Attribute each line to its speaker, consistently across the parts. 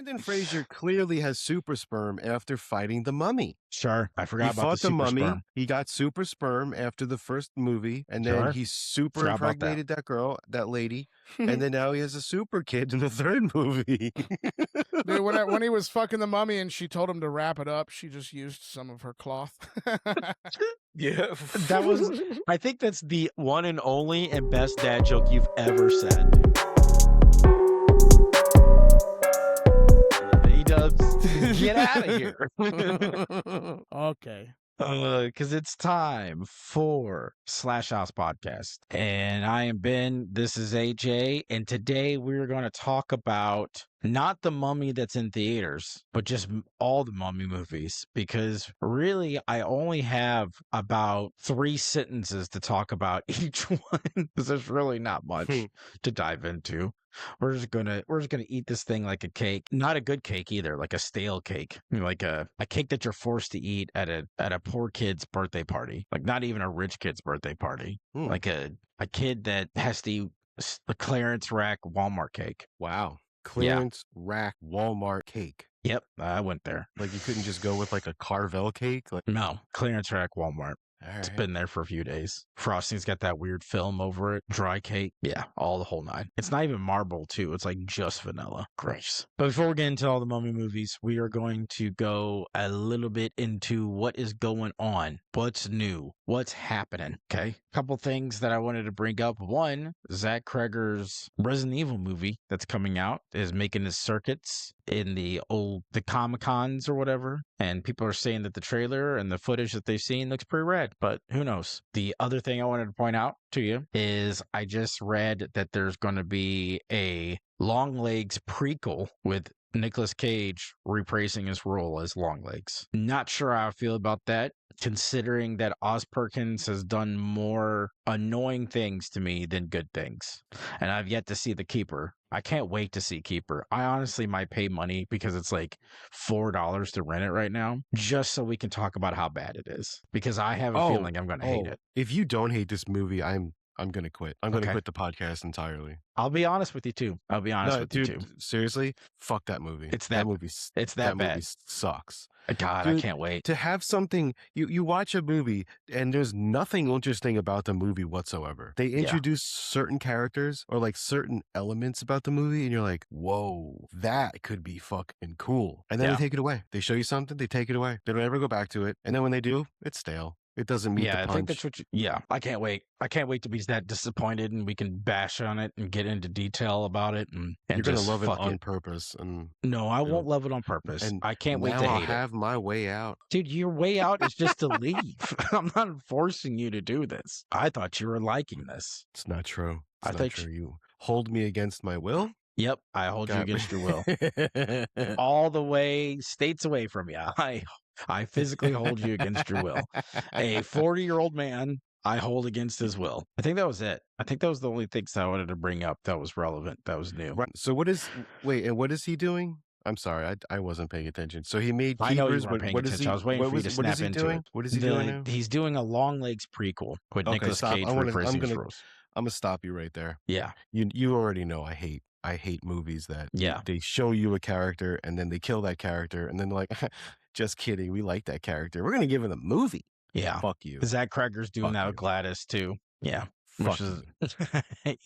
Speaker 1: Brendan Fraser clearly has super sperm after fighting the mummy.
Speaker 2: Sure. I
Speaker 1: He
Speaker 2: forgot about the
Speaker 1: fought the
Speaker 2: super
Speaker 1: mummy.
Speaker 2: sperm.
Speaker 1: He got super sperm after the first movie, and then
Speaker 2: Sure.
Speaker 1: he super
Speaker 2: Forgot about that.
Speaker 1: impregnated that girl, that lady, and then now he has a super kid in the third movie.
Speaker 3: Dude, when he was fucking the mummy and she told him to wrap it up, she just used some of her cloth.
Speaker 1: Yeah.
Speaker 2: That was, I think that's the one and only and best dad joke you've ever said, dude. He does. Get out of here.
Speaker 3: Okay.
Speaker 2: Because it's time for Slash House Podcast. And I am Ben. This is AJ. And today we're going to talk about not the Mummy that's in theaters, but just all the Mummy movies. Because really, I only have about 3 sentences to talk about each one. Because there's really not much to dive into. We're just gonna eat this thing like a cake. Not a good cake either, like a stale cake. Like a cake that you're forced to eat at a poor kid's birthday party. Like not even a rich kid's birthday party. Like a kid that has to eat the clearance rack Walmart cake.
Speaker 1: Wow. Clearance rack Walmart cake.
Speaker 2: Yep, I went there.
Speaker 1: Like you couldn't just go with like a Carvel cake? Like
Speaker 2: No, clearance rack Walmart. It's
Speaker 1: right.
Speaker 2: been there for a few days. Frosting's got that weird film over it. Dry cake. Yeah, all the whole 9. It's not even marble, too. It's like just vanilla. Gross. But before we get into all the Mummy movies, we are going to go a little bit into what is going on. What's new? What's happening? Okay. Couple things that I wanted to bring up. One, Zach Kreger's Resident Evil movie that's coming out is making his circuits in the Comic-Cons or whatever. And people are saying that the trailer and the footage that they've seen looks pretty rad. But who knows? The other thing I wanted to point out to you is I just read that there's going to be a Longlegs prequel with Nicolas Cage reprising his role as Longlegs. Not sure how I feel about that, considering that Oz Perkins has done more annoying things to me than good things. And I've yet to see The Keeper. I can't wait to see Keeper. I honestly might pay money because it's like $4 to rent it right now, just so we can talk about how bad it is. Because I have a feeling I'm going to hate it.
Speaker 1: If you don't hate this movie, I'm going to quit. I'm going to
Speaker 2: Okay.
Speaker 1: quit the podcast entirely.
Speaker 2: I'll be honest with you too.
Speaker 1: Dude, seriously, fuck that movie.
Speaker 2: It's that
Speaker 1: movie.
Speaker 2: It's that bad.
Speaker 1: Movie sucks.
Speaker 2: God,
Speaker 1: Dude,
Speaker 2: I can't wait.
Speaker 1: To have something, you watch a movie and there's nothing interesting about the movie whatsoever. They introduce certain characters or like certain elements about the movie and you're like, whoa, that could be fucking cool. And then they take it away. They show you something, they take it away. They don't ever go back to it. And then when they do, it's stale. It doesn't meet the punch.
Speaker 2: I think that's what I can't wait. I can't wait to be that disappointed and we can bash on it and get into detail about it. And
Speaker 1: you're going to
Speaker 2: just
Speaker 1: love it
Speaker 2: fuck
Speaker 1: on purpose. And
Speaker 2: no, I won't love it on purpose.
Speaker 1: And
Speaker 2: I can't wait to
Speaker 1: I'll
Speaker 2: hate
Speaker 1: have
Speaker 2: it.
Speaker 1: my way out.
Speaker 2: Dude, your way out is just to leave. I'm not forcing you to do this. I thought you were liking this.
Speaker 1: It's not true.
Speaker 2: I
Speaker 1: It's not
Speaker 2: thought
Speaker 1: true. You hold me against my will?
Speaker 2: Yep, I hold you
Speaker 1: God.
Speaker 2: against your will. All the way, states away from you. I physically hold you against your will. A 40-year-old man, I hold against his will. I think that was it. I think that was the only things I wanted to bring up that was relevant, that was new.
Speaker 1: Right. So and what is he doing? I'm sorry, I wasn't paying attention. So he made Keepers.
Speaker 2: I know you weren't paying attention. I was waiting for you to snap into it.
Speaker 1: What is he doing now?
Speaker 2: He's doing a Longlegs prequel with Nicolas Cage reprising his roles.
Speaker 1: I'm going to stop you right there.
Speaker 2: Yeah.
Speaker 1: You already know I hate movies that they show you a character and then they kill that character and then they're like, just kidding, we like that character. We're going to give him a movie.
Speaker 2: Yeah.
Speaker 1: Fuck you.
Speaker 2: Zach Kreger's doing that with Gladys too. Yeah.
Speaker 1: Fuck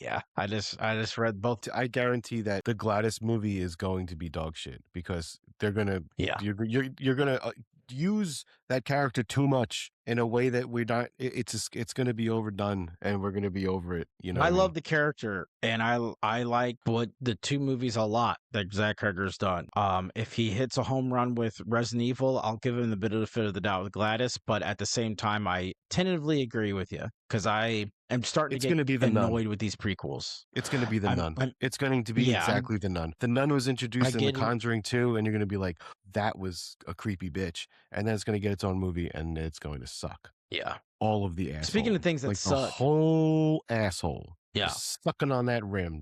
Speaker 2: yeah. I just read both.
Speaker 1: I guarantee that the Gladys movie is going to be dog shit because they're going to you're going to use that character too much in a way that we're not. It's going to be overdone, and we're going to be over it. You know,
Speaker 2: I love the character, and I like what the 2 movies a lot that Zach Kreger's done. If he hits a home run with Resident Evil, I'll give him the benefit of the doubt with Gladys. But at the same time, I tentatively agree with you because I am starting to get annoyed with these prequels.
Speaker 1: It's going to be the Nun. It's going to be exactly the Nun. The Nun was introduced in The Conjuring 2, and you're going to be like, that was a creepy bitch. And then it's going to get its own movie, and it's going to suck.
Speaker 2: Yeah.
Speaker 1: All of the assholes.
Speaker 2: Speaking of things that suck.
Speaker 1: The whole asshole.
Speaker 2: Yeah.
Speaker 1: Just sucking on that rim.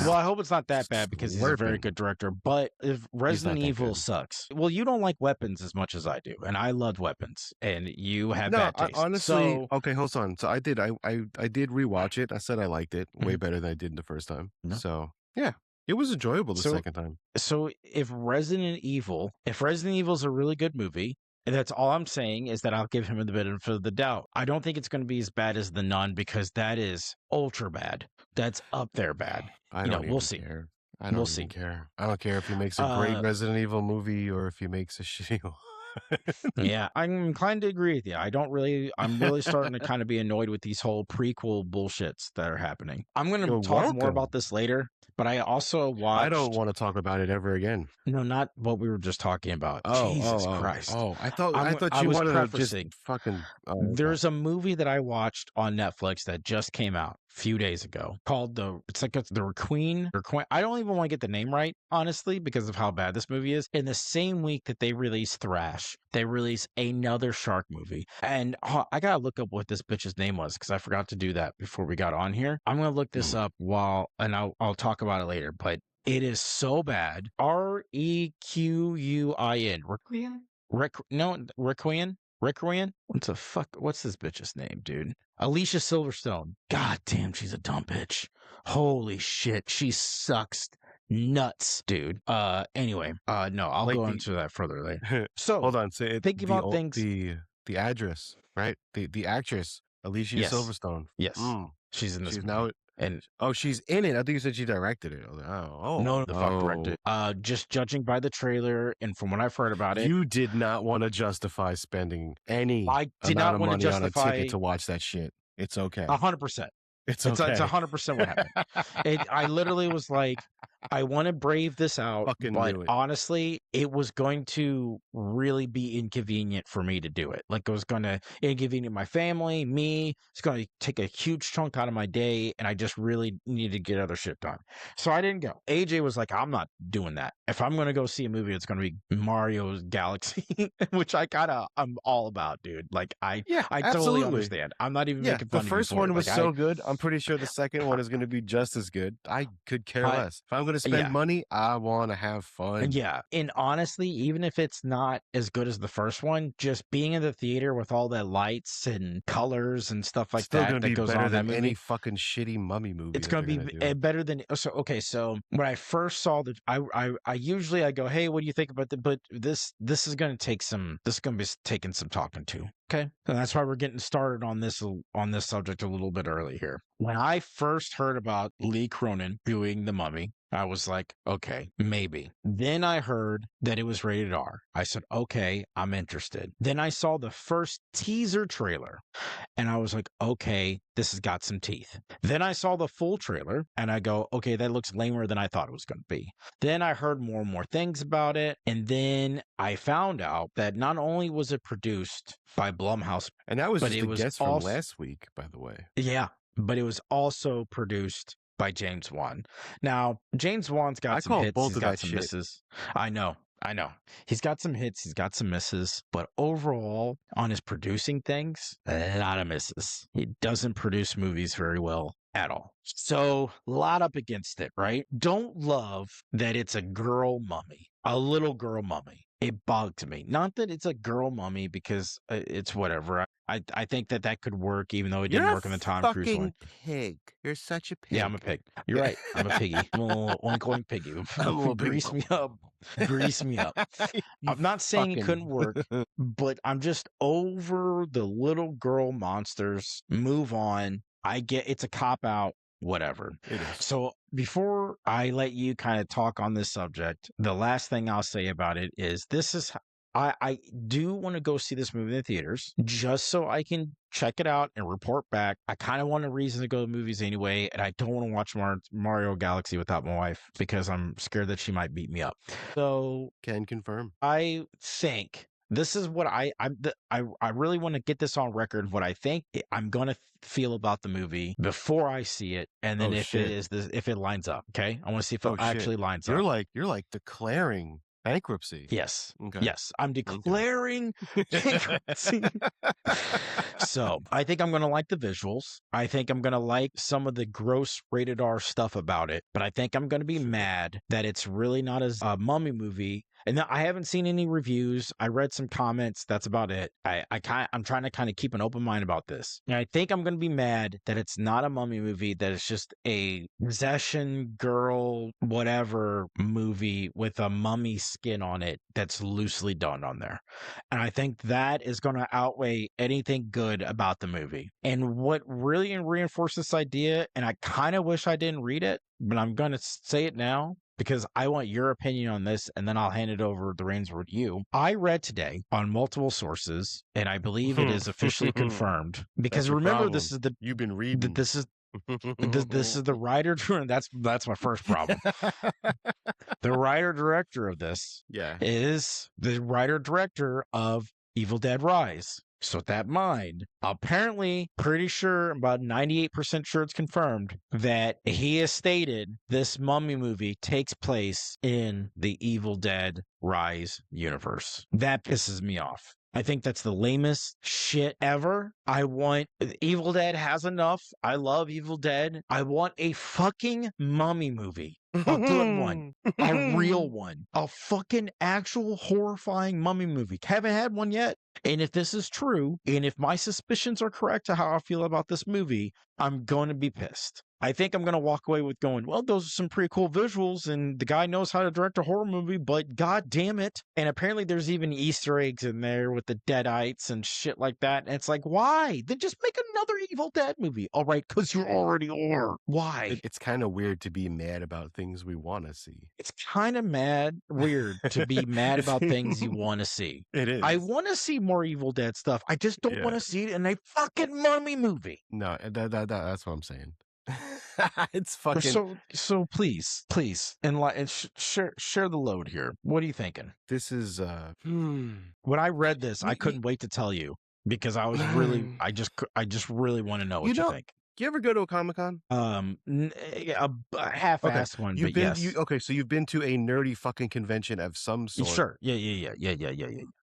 Speaker 2: Well, I hope it's not that bad because he's a very good director. But if Resident Evil sucks, well, you don't like Weapons as much as I do. And I loved Weapons. And you have bad taste.
Speaker 1: Honestly, okay, hold on. So I did rewatch it. I said I liked it way better than I did the first time. So, yeah. It was enjoyable the
Speaker 2: So-
Speaker 1: second time.
Speaker 2: So if Resident Evil is a really good movie, and that's all I'm saying is that I'll give him the benefit of the doubt. I don't think it's going to be as bad as The Nun because that is ultra bad. That's up there bad.
Speaker 1: I
Speaker 2: You know,
Speaker 1: don't
Speaker 2: we'll
Speaker 1: even
Speaker 2: see.
Speaker 1: care. I don't
Speaker 2: We'll
Speaker 1: even
Speaker 2: see.
Speaker 1: care. I don't care if he makes a great Resident Evil movie or if he makes a shitty one.
Speaker 2: Yeah, I'm inclined to agree with you. I'm really starting to kind of be annoyed with these whole prequel bullshits that are happening. I'm going to
Speaker 1: You're
Speaker 2: talk more
Speaker 1: welcome.
Speaker 2: about this later, but I also watched.
Speaker 1: I don't want to talk about it ever again.
Speaker 2: No, not what we were just talking about. Jesus Christ.
Speaker 1: I thought
Speaker 2: I
Speaker 1: you
Speaker 2: was
Speaker 1: wanted to just
Speaker 2: prefacing.
Speaker 1: fucking.
Speaker 2: There's a movie that I watched on Netflix that just came out a few days ago called the Queen. I don't even want to get the name right, honestly, because of how bad this movie is. In the same week that they released Thrash, they released another shark movie. And I got to look up what this bitch's name was because I forgot to do that before we got on here. I'm going to look this up and I'll talk about it later. But it is so bad. Requuin. Requiem? Requiem? What the fuck? What's this bitch's name, dude? Alicia Silverstone. God damn, she's a dumb bitch. Holy shit, she sucks nuts, dude. Anyway, no, I'll
Speaker 1: Like
Speaker 2: go
Speaker 1: the-
Speaker 2: into that further later. So,
Speaker 1: Hold on. Say it.
Speaker 2: think about things-
Speaker 1: The address, right? The actress Alicia
Speaker 2: Yes.
Speaker 1: Silverstone.
Speaker 2: yes,
Speaker 1: Mm.
Speaker 2: she's in this
Speaker 1: She's
Speaker 2: movie.
Speaker 1: now.
Speaker 2: And
Speaker 1: Oh, she's in it. I think you said she directed it. I was like, oh,
Speaker 2: no, the fuck directed. Just judging by the trailer and from what I've heard about it,
Speaker 1: You did not want to justify spending any
Speaker 2: I did
Speaker 1: amount
Speaker 2: not
Speaker 1: of
Speaker 2: want
Speaker 1: money
Speaker 2: to
Speaker 1: on a
Speaker 2: justify
Speaker 1: ticket to watch that shit. It's okay.
Speaker 2: 100%.
Speaker 1: It's
Speaker 2: It's
Speaker 1: okay.
Speaker 2: 100% what happened. I literally was like, I want to brave this out,
Speaker 1: Fucking
Speaker 2: but
Speaker 1: knew it.
Speaker 2: honestly, it was going to really be inconvenient for me to do it. Like, it was going to inconvenience my family, me. It's going to take a huge chunk out of my day, and I just really needed to get other shit done. So I didn't go. AJ was like, I'm not doing that. If I'm going to go see a movie, it's going to be Mario's Galaxy, which I'm all about, dude. Like, I totally
Speaker 1: absolutely.
Speaker 2: understand. I'm not even making
Speaker 1: The
Speaker 2: fun of you
Speaker 1: first
Speaker 2: for
Speaker 1: one
Speaker 2: it.
Speaker 1: was
Speaker 2: Like,
Speaker 1: so good. I'm pretty sure the second one is going to be just as good. I could care less. If I'm going to spend money, I want to have fun.
Speaker 2: Yeah. And honestly, even if it's not as good as the first one, just being in the theater with all the lights and colors and stuff like
Speaker 1: Still
Speaker 2: that
Speaker 1: gonna be
Speaker 2: goes
Speaker 1: better
Speaker 2: on in that
Speaker 1: than
Speaker 2: movie,
Speaker 1: any fucking shitty mummy movie.
Speaker 2: it's
Speaker 1: that
Speaker 2: going to
Speaker 1: they're
Speaker 2: be
Speaker 1: do.
Speaker 2: better than. So, okay. So when I first saw I usually go, hey, what do you think about but this is going to take this is going to be taking some talking to. Okay. And that's why we're getting started on this subject a little bit early here. When I first heard about Lee Cronin doing The Mummy, I was like, okay, maybe. Then I heard that it was rated R. I said, okay, I'm interested. Then I saw the first teaser trailer and I was like, okay, this has got some teeth. Then I saw the full trailer and I go, okay, that looks lamer than I thought it was going to be. Then I heard more and more things about it. And then I found out that not only was it produced by Blumhouse,
Speaker 1: And that was
Speaker 2: but
Speaker 1: just
Speaker 2: it
Speaker 1: a
Speaker 2: was
Speaker 1: guess from
Speaker 2: also-
Speaker 1: last week, by the way.
Speaker 2: yeah, but it was also produced by James Wan. Now, James Wan's got
Speaker 1: I
Speaker 2: some
Speaker 1: call
Speaker 2: hits,
Speaker 1: both
Speaker 2: he's
Speaker 1: of
Speaker 2: got
Speaker 1: that
Speaker 2: some
Speaker 1: shit.
Speaker 2: misses. I know. He's got some hits, he's got some misses, but overall, on his producing things, a lot of misses. He doesn't produce movies very well at all. So, a lot up against it, right? Don't love that it's a girl mummy, a little girl mummy. It bugged me. Not that it's a girl mummy because it's whatever. I think that could work, even though it didn't work in the Tom Cruise one.
Speaker 1: pig. You're such a pig.
Speaker 2: Yeah, I'm a pig. You're right. I'm a piggy. I'm a little oink oink piggy.
Speaker 1: I'm a little
Speaker 2: Grease
Speaker 1: piggy.
Speaker 2: me up. Grease me up. I'm not saying it couldn't work, but I'm just over the little girl monsters. Move on. I get it's a cop out. Whatever.
Speaker 1: It is.
Speaker 2: So before I let you kind of talk on this subject, the last thing I'll say about it is I do want to go see this movie in the theaters just so I can check it out and report back. I kind of want a reason to go to movies anyway, and I don't want to watch Mario Galaxy without my wife because I'm scared that she might beat me up. So
Speaker 1: Can confirm.
Speaker 2: I think this is what I really want to get this on record. What I think I'm gonna feel about the movie before I see it, and then if it lines up, okay, I want to see if it actually lines up.
Speaker 1: You're like declaring bankruptcy.
Speaker 2: Yes.
Speaker 1: Okay.
Speaker 2: Yes. I'm declaring bankruptcy. So I think I'm going to like the visuals. I think I'm going to like some of the gross rated R stuff about it. But I think I'm going to be mad that it's really not a mummy movie And I haven't seen any reviews. I read some comments. That's about it. I'm trying to kind of keep an open mind about this. And I think I'm going to be mad that it's not a mummy movie, that it's just a possession girl, whatever movie with a mummy skin on it that's loosely done on there. And I think that is going to outweigh anything good about the movie. And what really reinforced this idea, and I kind of wish I didn't read it, but I'm going to say it now, because I want your opinion on this, and then I'll hand it over the reins to you. I read today on multiple sources, and I believe it is officially confirmed. Because remember, this is the
Speaker 1: you've been reading.
Speaker 2: This is the writer. That's my first problem. The writer director of this, is the writer director of Evil Dead Rise. So with that in mind, apparently, pretty sure, about 98% sure it's confirmed, that he has stated this mummy movie takes place in the Evil Dead Rise universe. That pisses me off. I think that's the lamest shit ever. Evil Dead has enough. I love Evil Dead. I want a fucking mummy movie. A good one. A real one. A fucking actual horrifying mummy movie. Haven't had one yet. And if this is true, and if my suspicions are correct to how I feel about this movie, I'm going to be pissed. I think I'm going to walk away with going, well, those are some pretty cool visuals, and the guy knows how to direct a horror movie, but god damn it. And apparently there's even Easter eggs in there with the Deadites and shit like that. And it's like, why? Then just make another Evil Dead movie. All right, because you already are. Why?
Speaker 1: It's kind of weird to be mad about things we want to see.
Speaker 2: It's kind of weird to be mad about things you want to see.
Speaker 1: It is.
Speaker 2: I want to see more Evil Dead stuff. I just don't want to see it in a fucking mummy movie.
Speaker 1: No, that's what I'm saying. It's fucking
Speaker 2: so please and share the load here. What are you thinking?
Speaker 1: This is
Speaker 2: when I read this, I couldn't wait to tell you, because I was really I just really want to know what you think.
Speaker 1: You ever go to a Comic-Con?
Speaker 2: A half-assed one, but yes.
Speaker 1: So you've been to a nerdy fucking convention of some sort.
Speaker 2: Sure. Yeah.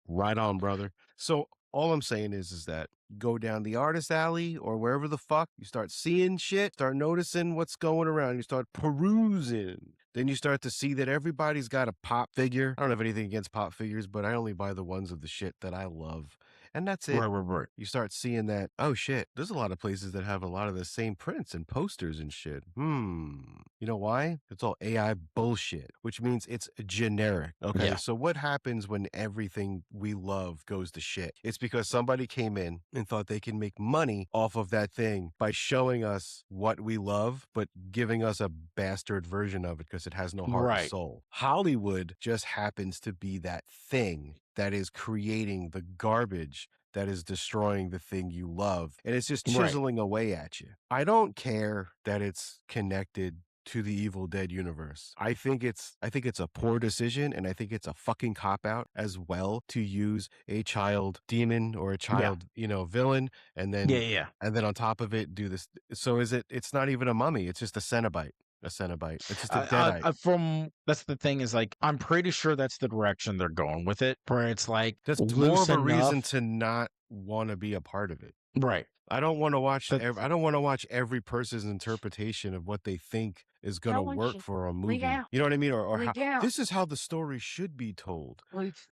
Speaker 1: Right on, brother. So all I'm saying is that go down the artist alley or wherever the fuck, you start seeing shit, start noticing what's going around, you start perusing. Then you start to see that everybody's got a pop figure. I don't have anything against pop figures, but I only buy the ones of the shit that I love. And that's it.
Speaker 2: Right.
Speaker 1: You start seeing that, oh shit, there's a lot of places that have a lot of the same prints and posters and shit. You know why? It's all AI bullshit, which means it's generic. Okay. Yeah. So what happens when everything we love goes to shit? It's because somebody came in and thought they can make money off of that thing by showing us what we love, but giving us a bastard version of it because it has no heart or soul. Hollywood just happens to be that thing that is creating the garbage that is destroying the thing you love. And it's just chiseling away at you. I don't care that it's connected to the Evil Dead universe. I think it's a poor decision, and I think it's a fucking cop-out as well to use a child demon or a child, villain, and then and then on top of it do this. So it's not even a mummy, it's just a Cenobite. It's just a Deadite.
Speaker 2: That's the thing, is like, I'm pretty sure that's the direction they're going with it, where it's like,
Speaker 1: that's more of a reason to not want to be a part of it.
Speaker 2: Right.
Speaker 1: I don't want to watch. I don't want to watch every person's interpretation of what they think is going to work for a movie. You know what I mean? Or how, this is how the story should be told.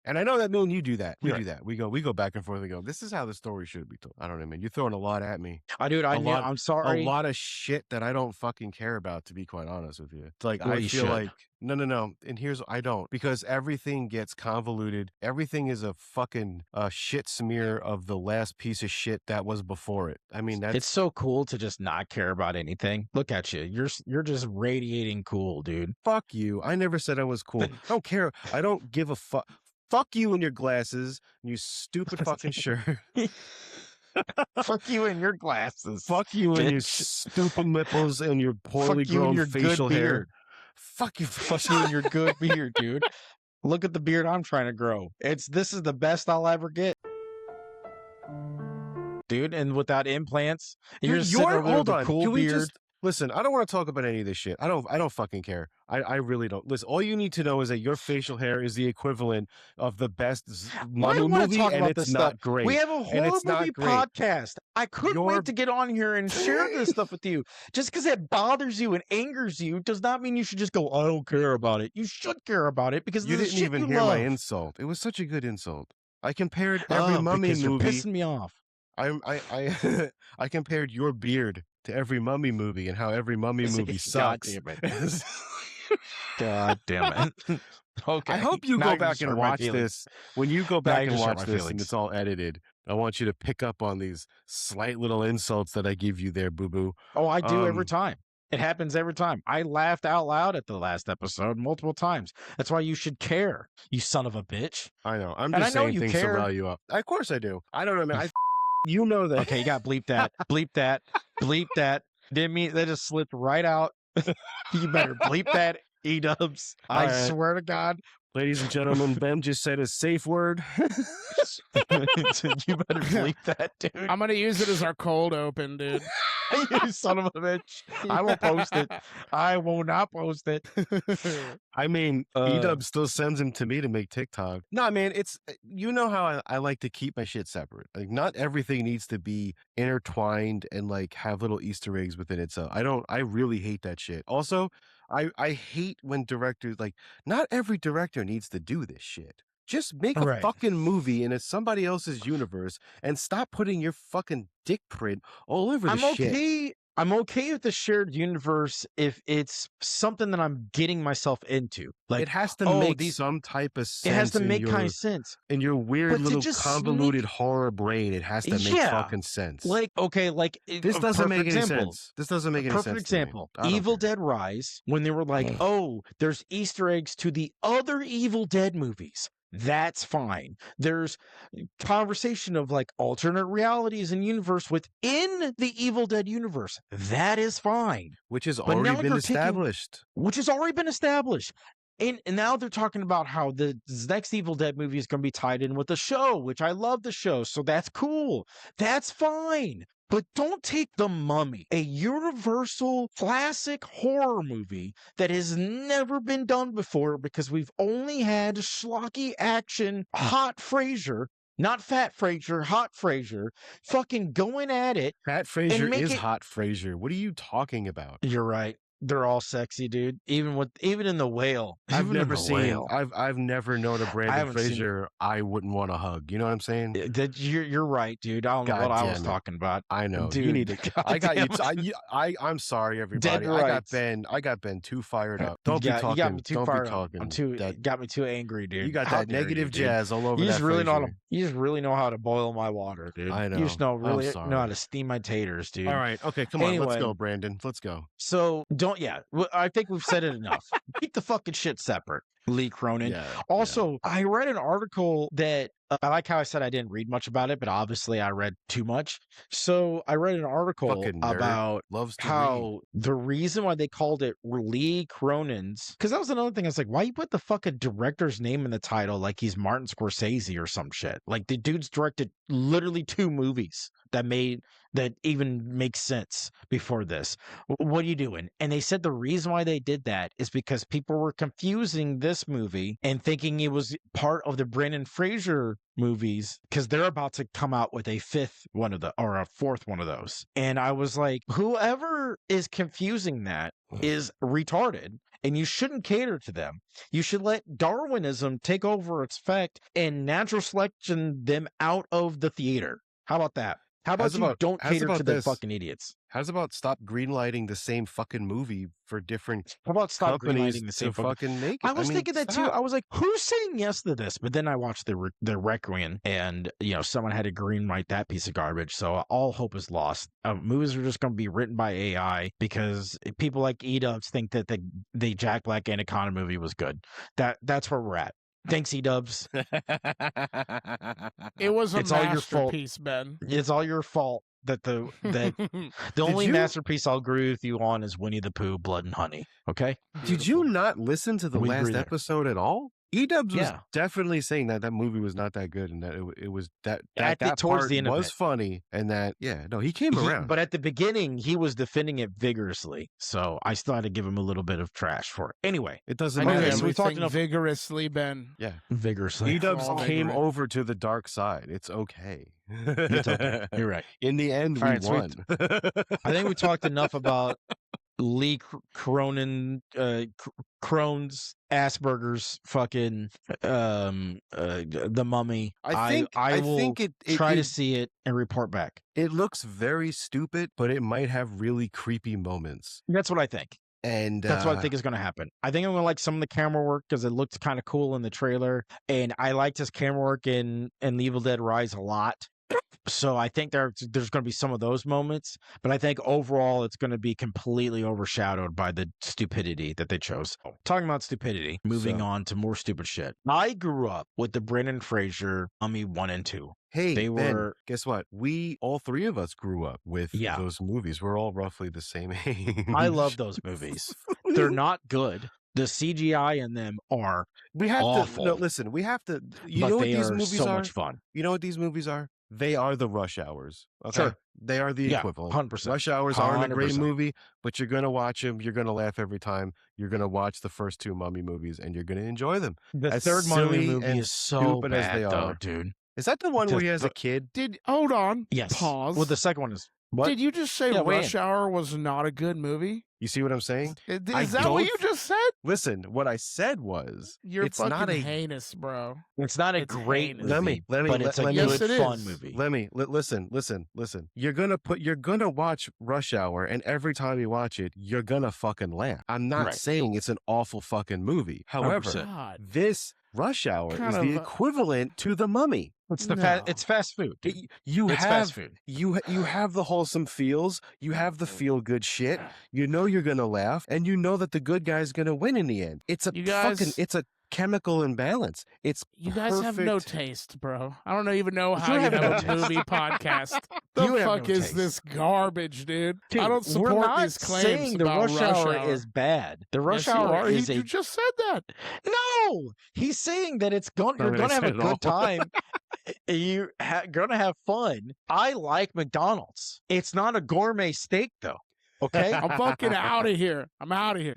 Speaker 1: And I know that, Milton, you do that. We do that. We go back and forth and go, this is how the story should be told. I don't know, man. You're throwing a lot at me.
Speaker 2: I'm sorry.
Speaker 1: A lot of shit that I don't fucking care about, to be quite honest with you. It's like, I feel like, no. And here's, I don't. Because everything gets convoluted. Everything is a fucking shit smear of the last piece of shit that was before it. I mean,
Speaker 2: it's so cool to just not care about anything. Look at you. You're just radiating cool, dude.
Speaker 1: Fuck you. I never said I was cool. I don't care. I don't give a fuck. Fuck you and your glasses and your stupid fucking shirt.
Speaker 2: Fuck you and your glasses.
Speaker 1: Fuck you and your stupid nipples and your poorly grown facial hair. Fuck you
Speaker 2: and your good beard, dude. Look at the beard I'm trying to grow. This is the best I'll ever get. Dude, and without implants, you're just sitting over with a cool beard.
Speaker 1: Listen, I don't want to talk about any of this shit. I don't fucking care. I really don't. Listen, all you need to know is that your facial hair is the equivalent of the best mummy movie, and it's not great.
Speaker 2: We have a horror movie podcast. I couldn't wait to get on here and share this stuff with you. Just because it bothers you and angers you does not mean you should just go, I don't care about it. You should care about it because
Speaker 1: you didn't even hear my insult. It was such a good insult. I compared every mummy movie.
Speaker 2: You're pissing me off.
Speaker 1: I compared your beard to every mummy movie and how every mummy movie sucks.
Speaker 2: God damn it. God damn it. Okay.
Speaker 1: I hope you go back and watch this. When you go back and watch this and it's all edited, I want you to pick up on these slight little insults that I give you there, boo-boo.
Speaker 2: Oh, I do every time. It happens every time. I laughed out loud at the last episode multiple times. That's why you should care, you son of a bitch.
Speaker 1: I know. I'm just saying things to rile you up. Of course I do. I don't know, man. You know that.
Speaker 2: Okay, you got to bleep that. Bleep that. Bleep that. Didn't mean that, just slipped right out. You better bleep that, E-dubs. I swear to God.
Speaker 1: Ladies and gentlemen, Ben just said a safe word.
Speaker 2: You better bleep that, dude.
Speaker 3: I'm going to use it as our cold open, dude.
Speaker 2: You son of a bitch. I will post it. I will not post it.
Speaker 1: I mean, E-dub still sends him to me to make TikTok. No, man, it's, you know how I like to keep my shit separate. Like, not everything needs to be intertwined and like have little Easter eggs within itself. I really hate that shit. Also, I hate when directors, like, not every director needs to do this shit. Just make a fucking movie in somebody else's universe and stop putting your fucking dick print all over the shit.
Speaker 2: I'm okay with the shared universe if it's something that I'm getting myself into. Like,
Speaker 1: it has to make some type of sense.
Speaker 2: It has to make kind of sense.
Speaker 1: In your weird little convoluted horror brain, it has to make fucking sense.
Speaker 2: Like, okay, like
Speaker 1: this doesn't make any sense. This doesn't make any sense.
Speaker 2: Perfect example. Evil Dead Rise, when they were like, oh, there's Easter eggs to the other Evil Dead movies. That's fine. There's conversation of like alternate realities and universe within the Evil Dead universe. That is fine.
Speaker 1: Which has already been established.
Speaker 2: And now they're talking about how the next Evil Dead movie is going to be tied in with the show, which I love the show. So that's cool. That's fine. But don't take The Mummy, a universal classic horror movie that has never been done before because we've only had schlocky action, hot Frasier, not Fat Frasier, hot Frasier, fucking going at it.
Speaker 1: Fat Frasier is hot Frasier. What are you talking about?
Speaker 2: You're right. They're all sexy, dude. Even in The Whale.
Speaker 1: I've never known a Brandon Fraser I wouldn't want to hug. You know what I'm saying?
Speaker 2: You're right, dude. I don't know what I was talking about.
Speaker 1: I know.
Speaker 2: Dude,
Speaker 1: you need to. I got you. I'm sorry, everybody. I got Ben too fired up. Don't be talking. You got me too fired up.
Speaker 2: Got me too angry, dude.
Speaker 1: You got that negative jazz all over.
Speaker 2: You just really know how to boil my water, dude.
Speaker 1: I know.
Speaker 2: You just know how to steam my taters, dude.
Speaker 1: All right. Okay. Come on. Let's go, Brandon. Let's go.
Speaker 2: So I think we've said it enough. Keep the fucking shit separate, Lee Cronin. Also, I read an article that I like how I said I didn't read much about it, but obviously I read too much. So I read an article about how the reason why they called it Lee Cronin's, because that was another thing. I was like, why you put the fucking director's name in the title like he's Martin Scorsese or some shit? Like, the dude's directed literally 2 movies that even makes sense before this. What are you doing? And they said the reason why they did that is because people were confusing this movie and thinking it was part of the Brendan Fraser movies because they're about to come out with a 4th one of those. And I was like, whoever is confusing that is retarded. And you shouldn't cater to them. You should let Darwinism take over its effect and natural selection them out of the theater. How about that? How about you don't cater to the fucking idiots?
Speaker 1: How's about stop greenlighting the same fucking movie for different
Speaker 2: How about stop greenlighting the same
Speaker 1: fucking make it?
Speaker 2: I was thinking that too. I was like, who's saying yes to this? But then I watched the Requiem, and someone had to greenlight that piece of garbage. So all hope is lost. Movies are just going to be written by AI because people like E-dubs think that the Jack Black Anaconda movie was good. That's where we're at. Thanks, E-dubs.
Speaker 3: It was a masterpiece, Ben.
Speaker 2: It's all your fault that the only masterpiece I'll agree with you on is Winnie the Pooh, Blood and Honey. Okay?
Speaker 1: Did you not listen to the last episode at all? E-Dubs was
Speaker 2: Yeah.
Speaker 1: definitely saying that movie was not that good, and that it was that
Speaker 2: towards
Speaker 1: part
Speaker 2: the end of
Speaker 1: was
Speaker 2: it.
Speaker 1: funny, and that he came around.
Speaker 2: But at the beginning, he was defending it vigorously, so I still had to give him a little bit of trash for it. Anyway,
Speaker 1: it doesn't
Speaker 3: I
Speaker 1: matter.
Speaker 3: knew
Speaker 2: Okay, so we talked
Speaker 3: everything
Speaker 2: enough.
Speaker 3: vigorously, Ben.
Speaker 1: Yeah,
Speaker 2: Vigorously.
Speaker 1: E-Dubs
Speaker 3: All
Speaker 1: came
Speaker 3: vigorous.
Speaker 1: over to the dark side. It's okay.
Speaker 2: It's okay. You're right.
Speaker 1: In the end,
Speaker 2: All
Speaker 1: we
Speaker 2: right, so we-
Speaker 1: won.
Speaker 2: I think we talked enough about Lee Cronin's, Asperger's, fucking The Mummy.
Speaker 1: I
Speaker 2: will
Speaker 1: think it
Speaker 2: try to see it and report back.
Speaker 1: It looks very stupid, but it might have really creepy moments.
Speaker 2: That's what I think.
Speaker 1: And
Speaker 2: That's what I think is going to happen. I think I'm going to like some of the camera work because it looked kind of cool in the trailer, and I liked his camera work in Evil Dead Rise a lot. So I think there's going to be some of those moments, but I think overall it's going to be completely overshadowed by the stupidity that they chose. Talking about stupidity, moving on to more stupid shit. I grew up with the Brendan Fraser Mummy 1 and 2.
Speaker 1: Hey,
Speaker 2: They
Speaker 1: Ben,
Speaker 2: were-
Speaker 1: guess what? All three of us grew up with
Speaker 2: Yeah.
Speaker 1: those movies. We're all roughly the same age.
Speaker 2: I love those movies. They're not good. The CGI in them are,
Speaker 1: We have
Speaker 2: awful.
Speaker 1: to. No, listen. We have to. You
Speaker 2: but
Speaker 1: know what
Speaker 2: they
Speaker 1: these
Speaker 2: are
Speaker 1: movies
Speaker 2: so
Speaker 1: are?
Speaker 2: much fun.
Speaker 1: You know what these movies are? They are the Rush Hours. Okay?
Speaker 2: Sure.
Speaker 1: They are the
Speaker 2: Yeah,
Speaker 1: equivalent.
Speaker 2: 100%.
Speaker 1: Rush Hours aren't a great
Speaker 2: 100%.
Speaker 1: movie, but you're gonna watch them. You're gonna laugh every time. You're gonna watch the first two Mummy movies, and you're gonna enjoy them.
Speaker 2: The
Speaker 1: As
Speaker 2: third Mummy
Speaker 1: silly
Speaker 2: movie
Speaker 1: and
Speaker 2: is so
Speaker 1: stupid as
Speaker 2: bad,
Speaker 1: they
Speaker 2: though,
Speaker 1: are.
Speaker 2: dude.
Speaker 1: Is that the one where he has a
Speaker 2: Just-
Speaker 1: kid?
Speaker 3: Hold on.
Speaker 2: Yes.
Speaker 3: Pause.
Speaker 2: Well, the second one is what?
Speaker 3: Did you just say
Speaker 2: Yeah, weigh
Speaker 3: Rush Hour was not a good movie?
Speaker 1: You see what I'm saying? I
Speaker 3: Is that what
Speaker 1: don't-
Speaker 3: you just said?
Speaker 1: Listen, what I said was
Speaker 3: You're
Speaker 1: it's
Speaker 3: fucking
Speaker 1: not a
Speaker 3: heinous, bro.
Speaker 2: It's not a
Speaker 3: It's
Speaker 2: great
Speaker 3: heinous.
Speaker 2: movie,
Speaker 1: Let me-
Speaker 2: but it's a
Speaker 1: let me-
Speaker 2: good,
Speaker 3: Yes, it
Speaker 2: fun
Speaker 3: is.
Speaker 2: movie.
Speaker 1: listen. You're gonna watch Rush Hour, and every time you watch it, you're gonna fucking laugh. I'm not
Speaker 2: Right.
Speaker 1: saying it's an awful fucking movie. However,
Speaker 2: 100%.
Speaker 3: God.
Speaker 1: this Rush Hour is
Speaker 3: Kind
Speaker 1: the
Speaker 3: of,
Speaker 1: equivalent to the Mummy.
Speaker 2: It's
Speaker 3: No.
Speaker 2: it's fast food. dude.
Speaker 1: You
Speaker 2: It's
Speaker 1: have
Speaker 2: fast food.
Speaker 1: you have the wholesome feels, you have the feel good shit. You know you're gonna laugh, and you know that the good guy's gonna win in the end. It's a
Speaker 3: You guys-
Speaker 1: it's a chemical imbalance. It's
Speaker 3: You guys have no
Speaker 1: perfect.
Speaker 3: taste, bro. I don't even know how you
Speaker 2: have
Speaker 3: have
Speaker 2: no
Speaker 3: a
Speaker 2: taste.
Speaker 3: movie podcast. The
Speaker 2: You have
Speaker 3: fuck
Speaker 2: no
Speaker 3: is
Speaker 2: taste.
Speaker 3: this garbage, dude?
Speaker 2: Dude,
Speaker 3: I don't
Speaker 2: we're
Speaker 3: support
Speaker 2: not
Speaker 3: these claims
Speaker 2: saying the
Speaker 3: about
Speaker 2: Rush Hour is bad. The Rush
Speaker 3: Yes, you
Speaker 2: Hour
Speaker 3: are.
Speaker 2: is
Speaker 3: You
Speaker 2: a
Speaker 3: just said that.
Speaker 2: no. He's saying that it's going.
Speaker 1: I
Speaker 2: You're
Speaker 1: mean, I
Speaker 2: going to have a
Speaker 1: said it all.
Speaker 2: good time. You're going to have fun. I like McDonald's. It's not a gourmet steak, though. Okay,
Speaker 3: I'm fucking out of here. I'm out of here.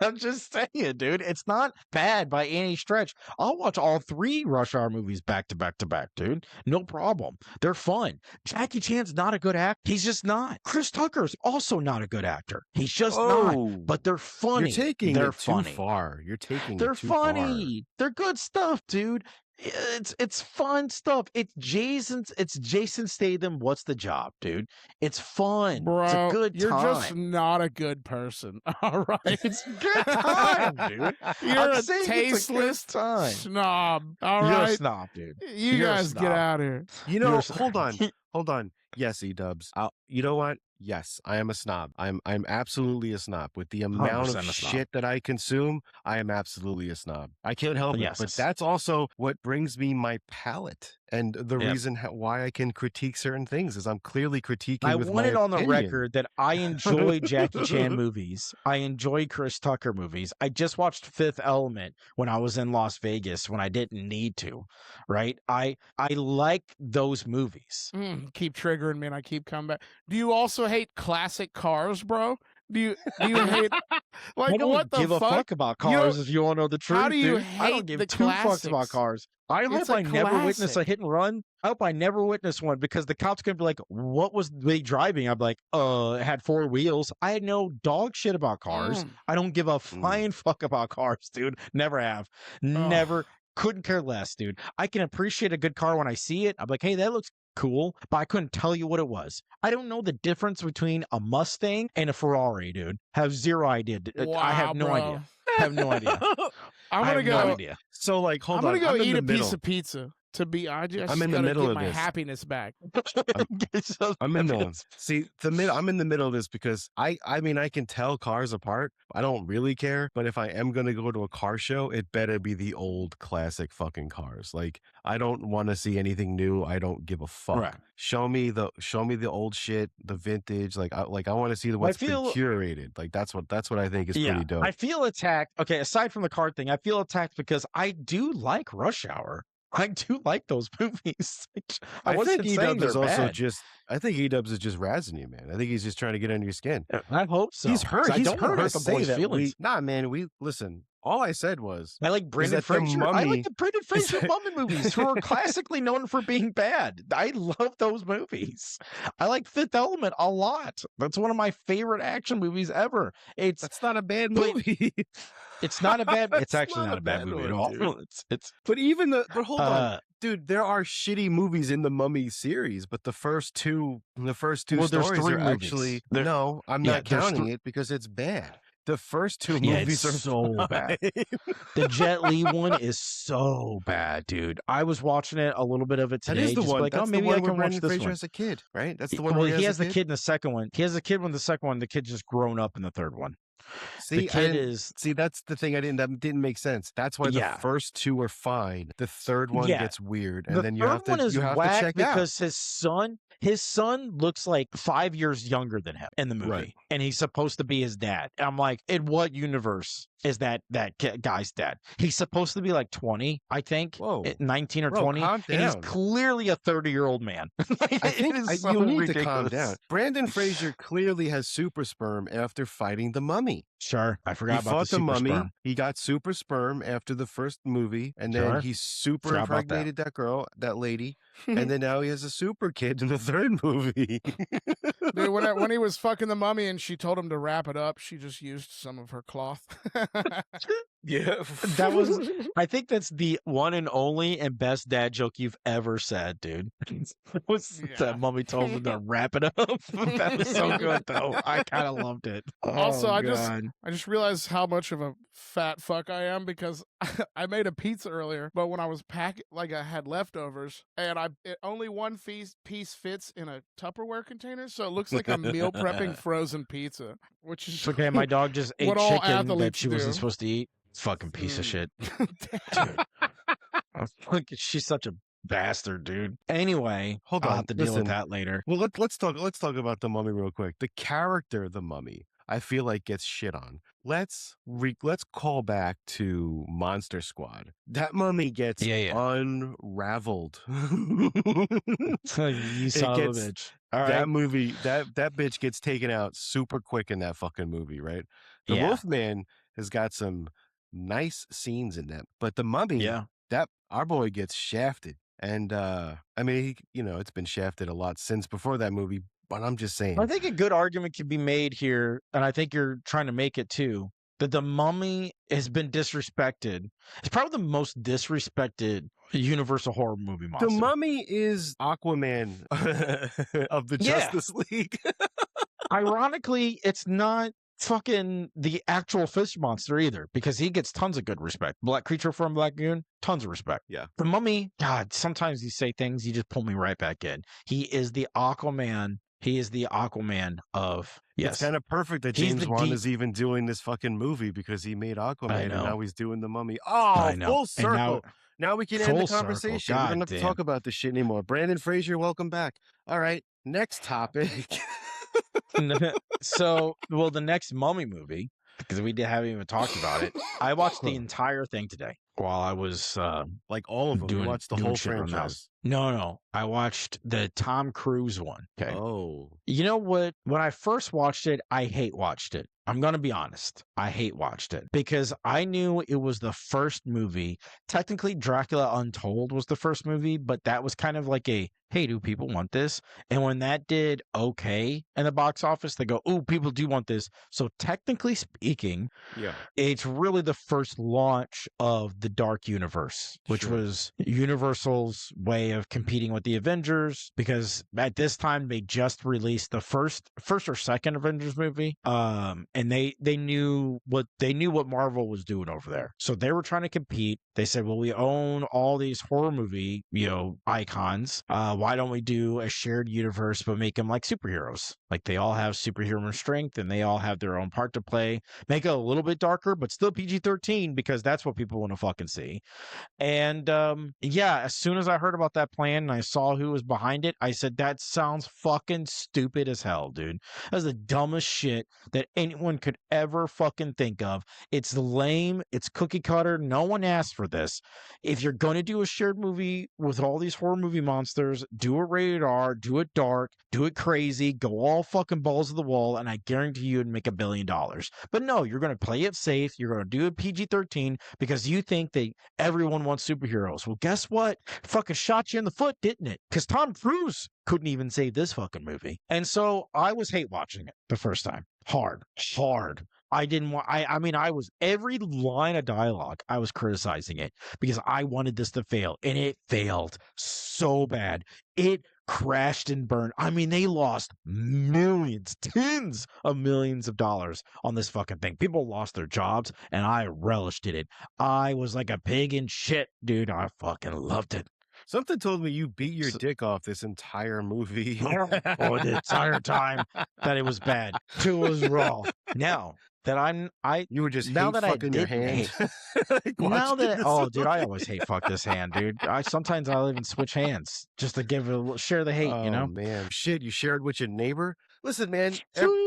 Speaker 2: I'm just saying, dude. It's not bad by any stretch. I'll watch all 3 Rush Hour movies back to back to back, dude. No problem. They're fun. Jackie Chan's not a good actor. He's just not. Chris Tucker's also not a good actor. He's just not. But they're funny.
Speaker 1: You're taking
Speaker 2: They're
Speaker 1: it too
Speaker 2: funny.
Speaker 1: far. You're taking
Speaker 2: They're
Speaker 1: it too far.
Speaker 2: funny. They're good stuff, dude. It's fun stuff. It's Jason Statham. What's the job, dude? It's fun.
Speaker 3: Bro,
Speaker 2: it's a good
Speaker 3: you're
Speaker 2: time.
Speaker 3: just not a good person. All right.
Speaker 2: It's a good time, dude.
Speaker 3: You're
Speaker 2: I'm
Speaker 3: a
Speaker 2: saying it's a good
Speaker 3: tasteless
Speaker 2: time.
Speaker 3: snob. All
Speaker 2: You're a
Speaker 3: right.
Speaker 2: snob, dude.
Speaker 3: You
Speaker 2: You're a
Speaker 3: guys get
Speaker 2: snob.
Speaker 3: out of here.
Speaker 1: You know,
Speaker 2: You're a
Speaker 1: hold on. Yes, E-Dubs. You know what? Yes, I am a snob. I'm absolutely a snob. With the amount
Speaker 2: 100%
Speaker 1: of
Speaker 2: a snob.
Speaker 1: shit that I consume, I am absolutely a snob. I can't help
Speaker 2: Yes.
Speaker 1: it. But that's also what brings me my palate. And the
Speaker 2: Yep.
Speaker 1: reason why I can critique certain things is I'm clearly critiquing
Speaker 2: I
Speaker 1: with
Speaker 2: want
Speaker 1: my
Speaker 2: it on the
Speaker 1: opinion.
Speaker 2: record that I enjoy Jackie Chan movies. I enjoy Chris Tucker movies. I just watched Fifth Element when I was in Las Vegas when I didn't need to, right? I like those movies.
Speaker 3: Keep triggering me and I keep coming back. Do you also hate classic cars, bro? Do you hate like
Speaker 2: I don't
Speaker 3: what the
Speaker 2: give a fuck about
Speaker 3: You don't-
Speaker 2: cars if you want to know the truth.
Speaker 3: How do you
Speaker 2: dude. I don't
Speaker 3: hate
Speaker 2: give
Speaker 3: the
Speaker 2: 2 fucks about
Speaker 3: classics?
Speaker 2: cars. I hope
Speaker 3: It's a
Speaker 2: I never witness a
Speaker 3: classic.
Speaker 2: hit and run. I hope I never witness one because the cops gonna be like, "What was they driving?" I'm like, it had 4 wheels." I had no dog shit about cars. I don't give a flying fuck about cars, dude. Never have. Never. Couldn't care less, dude. I can appreciate a good car when I see it. I'm like, hey, that looks cool, but I couldn't tell you what it was. I don't know the difference between a Mustang and a Ferrari, dude. Have zero idea. I have no
Speaker 3: bro.
Speaker 2: idea. Have no idea.
Speaker 3: I'm
Speaker 2: I
Speaker 3: gonna
Speaker 2: have
Speaker 3: go.
Speaker 2: no idea.
Speaker 1: So like, hold
Speaker 3: I'm
Speaker 1: on.
Speaker 3: gonna go
Speaker 1: I'm in
Speaker 3: eat
Speaker 1: the
Speaker 3: a
Speaker 1: middle.
Speaker 3: piece of pizza. to be. I just
Speaker 1: I'm in the
Speaker 3: gotta
Speaker 1: middle
Speaker 3: get
Speaker 1: of
Speaker 3: my
Speaker 1: this.
Speaker 3: happiness back.
Speaker 1: I'm in the I'm in the middle of this because I mean I can tell cars apart. I don't really care, but if I am gonna go to a car show, it better be the old classic fucking cars. Like I don't want to see anything new. I don't give a fuck.
Speaker 2: Right.
Speaker 1: Show me the old shit, the vintage. Like I want to see what's been curated. Like that's what I think is pretty dope.
Speaker 2: I feel attacked. Okay, aside from the car thing, I feel attacked because I do like Rush Hour. I do like those movies.
Speaker 1: I think E-Dubs is also I think E-Dubs is just razzing you, man. I think he's just trying to get under your skin.
Speaker 2: I hope so.
Speaker 1: He's hurt.
Speaker 2: I don't hurt the boy's feelings.
Speaker 1: Nah, man. Listen. All I said was
Speaker 2: I like Brendan Fraser. I like the Brendan Fraser mummy movies, who are classically known for being bad. I love those movies. I like Fifth Element a lot. That's one of my favorite action movies ever.
Speaker 1: That's not a bad movie.
Speaker 2: It's not a bad. It's actually not a bad movie at all.
Speaker 1: But hold on. Dude, there are shitty movies in the Mummy series, but the first two stories are actually no. I'm not counting it because it's bad. The first two movies are
Speaker 2: so bad. The Jet Li one is so bad, dude. I was watching it, a little bit of it today.
Speaker 1: That is the one.
Speaker 2: Like,
Speaker 1: that's
Speaker 2: maybe
Speaker 1: the one
Speaker 2: I can
Speaker 1: where
Speaker 2: watch
Speaker 1: Brendan
Speaker 2: this
Speaker 1: Fraser
Speaker 2: one.
Speaker 1: as a kid, right? That's the one.
Speaker 2: Well,
Speaker 1: where
Speaker 2: he has the kid in the second one. He has the kid in the second one. The kid just grown up in the third one.
Speaker 1: See, that's the thing. That didn't make sense. That's why the first two are fine. The third one gets weird, and then you have to check
Speaker 2: because his son looks like 5 years younger than him in the movie, and he's supposed to be his dad. I'm like, in what universe is that guy's dad? He's supposed to be like 20, I think. 19 or 20, and he's clearly a 30-year-old man.
Speaker 1: I think you need to calm down. Brendan Fraser clearly has super sperm after fighting the Mummy.
Speaker 2: Sure, I forgot about
Speaker 1: the Mummy. Sperm. He got super sperm after the first movie, and then he super impregnated that girl, that lady, and then now he has a super kid in the third movie.
Speaker 3: Dude, when he was fucking the Mummy and she told him to wrap it up, she just used some of her cloth.
Speaker 1: Yeah,
Speaker 2: I think that's the one and only and best dad joke you've ever said, dude. That Mummy told him to wrap it up. That was so good, though. I kind of loved it.
Speaker 3: Also, I just realized how much of a fat fuck I am because I made a pizza earlier, but when I was packing, like I had leftovers, and only one piece fits in a Tupperware container, so it looks like I'm meal prepping frozen pizza, which is
Speaker 2: okay. My dog just ate chicken that she wasn't supposed to eat. Fucking piece of shit. Dude. She's such a bastard, dude. Anyway,
Speaker 1: hold on.
Speaker 2: I'll have to deal with that later.
Speaker 1: Well, let's talk about the Mummy real quick. The character, the Mummy, I feel like gets shit on. Let's call back to Monster Squad. That Mummy gets unraveled.
Speaker 2: You saw the bitch.
Speaker 1: That movie, that bitch gets taken out super quick in that fucking movie, right? The Wolfman has got some nice scenes in that, but the Mummy, that our boy gets shafted. And I mean, it's been shafted a lot since before that movie, but I'm just saying.
Speaker 2: I think a good argument can be made here, and I think you're trying to make it too, that the Mummy has been disrespected. It's probably the most disrespected Universal horror movie monster.
Speaker 1: The Mummy is Aquaman of the Justice League.
Speaker 2: Ironically, it's not fucking the actual fish monster either, because he gets tons of good respect. Black Creature from Black Lagoon, tons of respect.
Speaker 1: Yeah.
Speaker 2: The Mummy, God, sometimes you say things, you just pull me right back in. He is the Aquaman. He is the Aquaman of
Speaker 1: It's kind of perfect that James Wan is even doing this fucking movie because he made Aquaman and now he's doing the Mummy. Oh, full circle. Now we can end the conversation. We don't have to talk about this shit anymore. Brandon Fraser, welcome back. All right, next topic.
Speaker 2: So, the next Mummy movie, because we haven't even talked about it. I watched the entire thing today while I was
Speaker 1: like all of them. You watched the whole franchise.
Speaker 2: No. I watched the Tom Cruise one. Okay.
Speaker 1: Oh.
Speaker 2: You know what? When I first watched it, I hate watched it. I'm going to be honest. I hate watched it because I knew it was the first movie. Technically, Dracula Untold was the first movie, but that was kind of like a, hey, do people want this? And when that did okay in the box office, they go, oh, people do want this. So technically speaking, it's really the first launch of the Dark Universe, which
Speaker 1: Sure.
Speaker 2: was Universal's way of competing with the Avengers, because at this time they just released the first or second Avengers movie. And they knew what Marvel was doing over there. So they were trying to compete. They said, well, we own all these horror movie, icons. Why don't we do a shared universe, but make them like superheroes? Like they all have superhero strength and they all have their own part to play. Make it a little bit darker, but still PG-13, because that's what people want to fucking see. And yeah, as soon as I heard about that plan and I saw who was behind it, I said, that sounds fucking stupid as hell, dude. That's the dumbest shit that anyone could ever fucking think of. It's lame. It's cookie cutter. No one asked for this. If you're going to do a shared movie with all these horror movie monsters, do it rated R, do it dark, do it crazy, go all fucking balls to the wall, and I guarantee you it'd make $1 billion. But no, you're going to play it safe. You're going to do it PG-13 because you think that everyone wants superheroes. Well, guess what? Fucking shot you in the foot, didn't it? Because Tom Cruise couldn't even save this fucking movie. And so I was hate watching it the first time. Hard. I didn't want, I mean, I was, every line of dialogue, I was criticizing it because I wanted this to fail, and it failed so bad. It crashed and burned. I mean, they lost millions, tens of millions of dollars on this fucking thing. People lost their jobs, and I relished in it. I was like a pig in shit, dude. I fucking loved it.
Speaker 1: Something told me you beat your dick off this entire movie.
Speaker 2: Oh, the entire time that it was bad. It was raw. Now that
Speaker 1: you were just
Speaker 2: now
Speaker 1: hate
Speaker 2: that
Speaker 1: fucking your hand.
Speaker 2: Like, now that dude, I always hate fuck this hand, dude. Sometimes I'll even switch hands just to share the hate,
Speaker 1: Oh man, shit! You shared with your neighbor. Listen, man,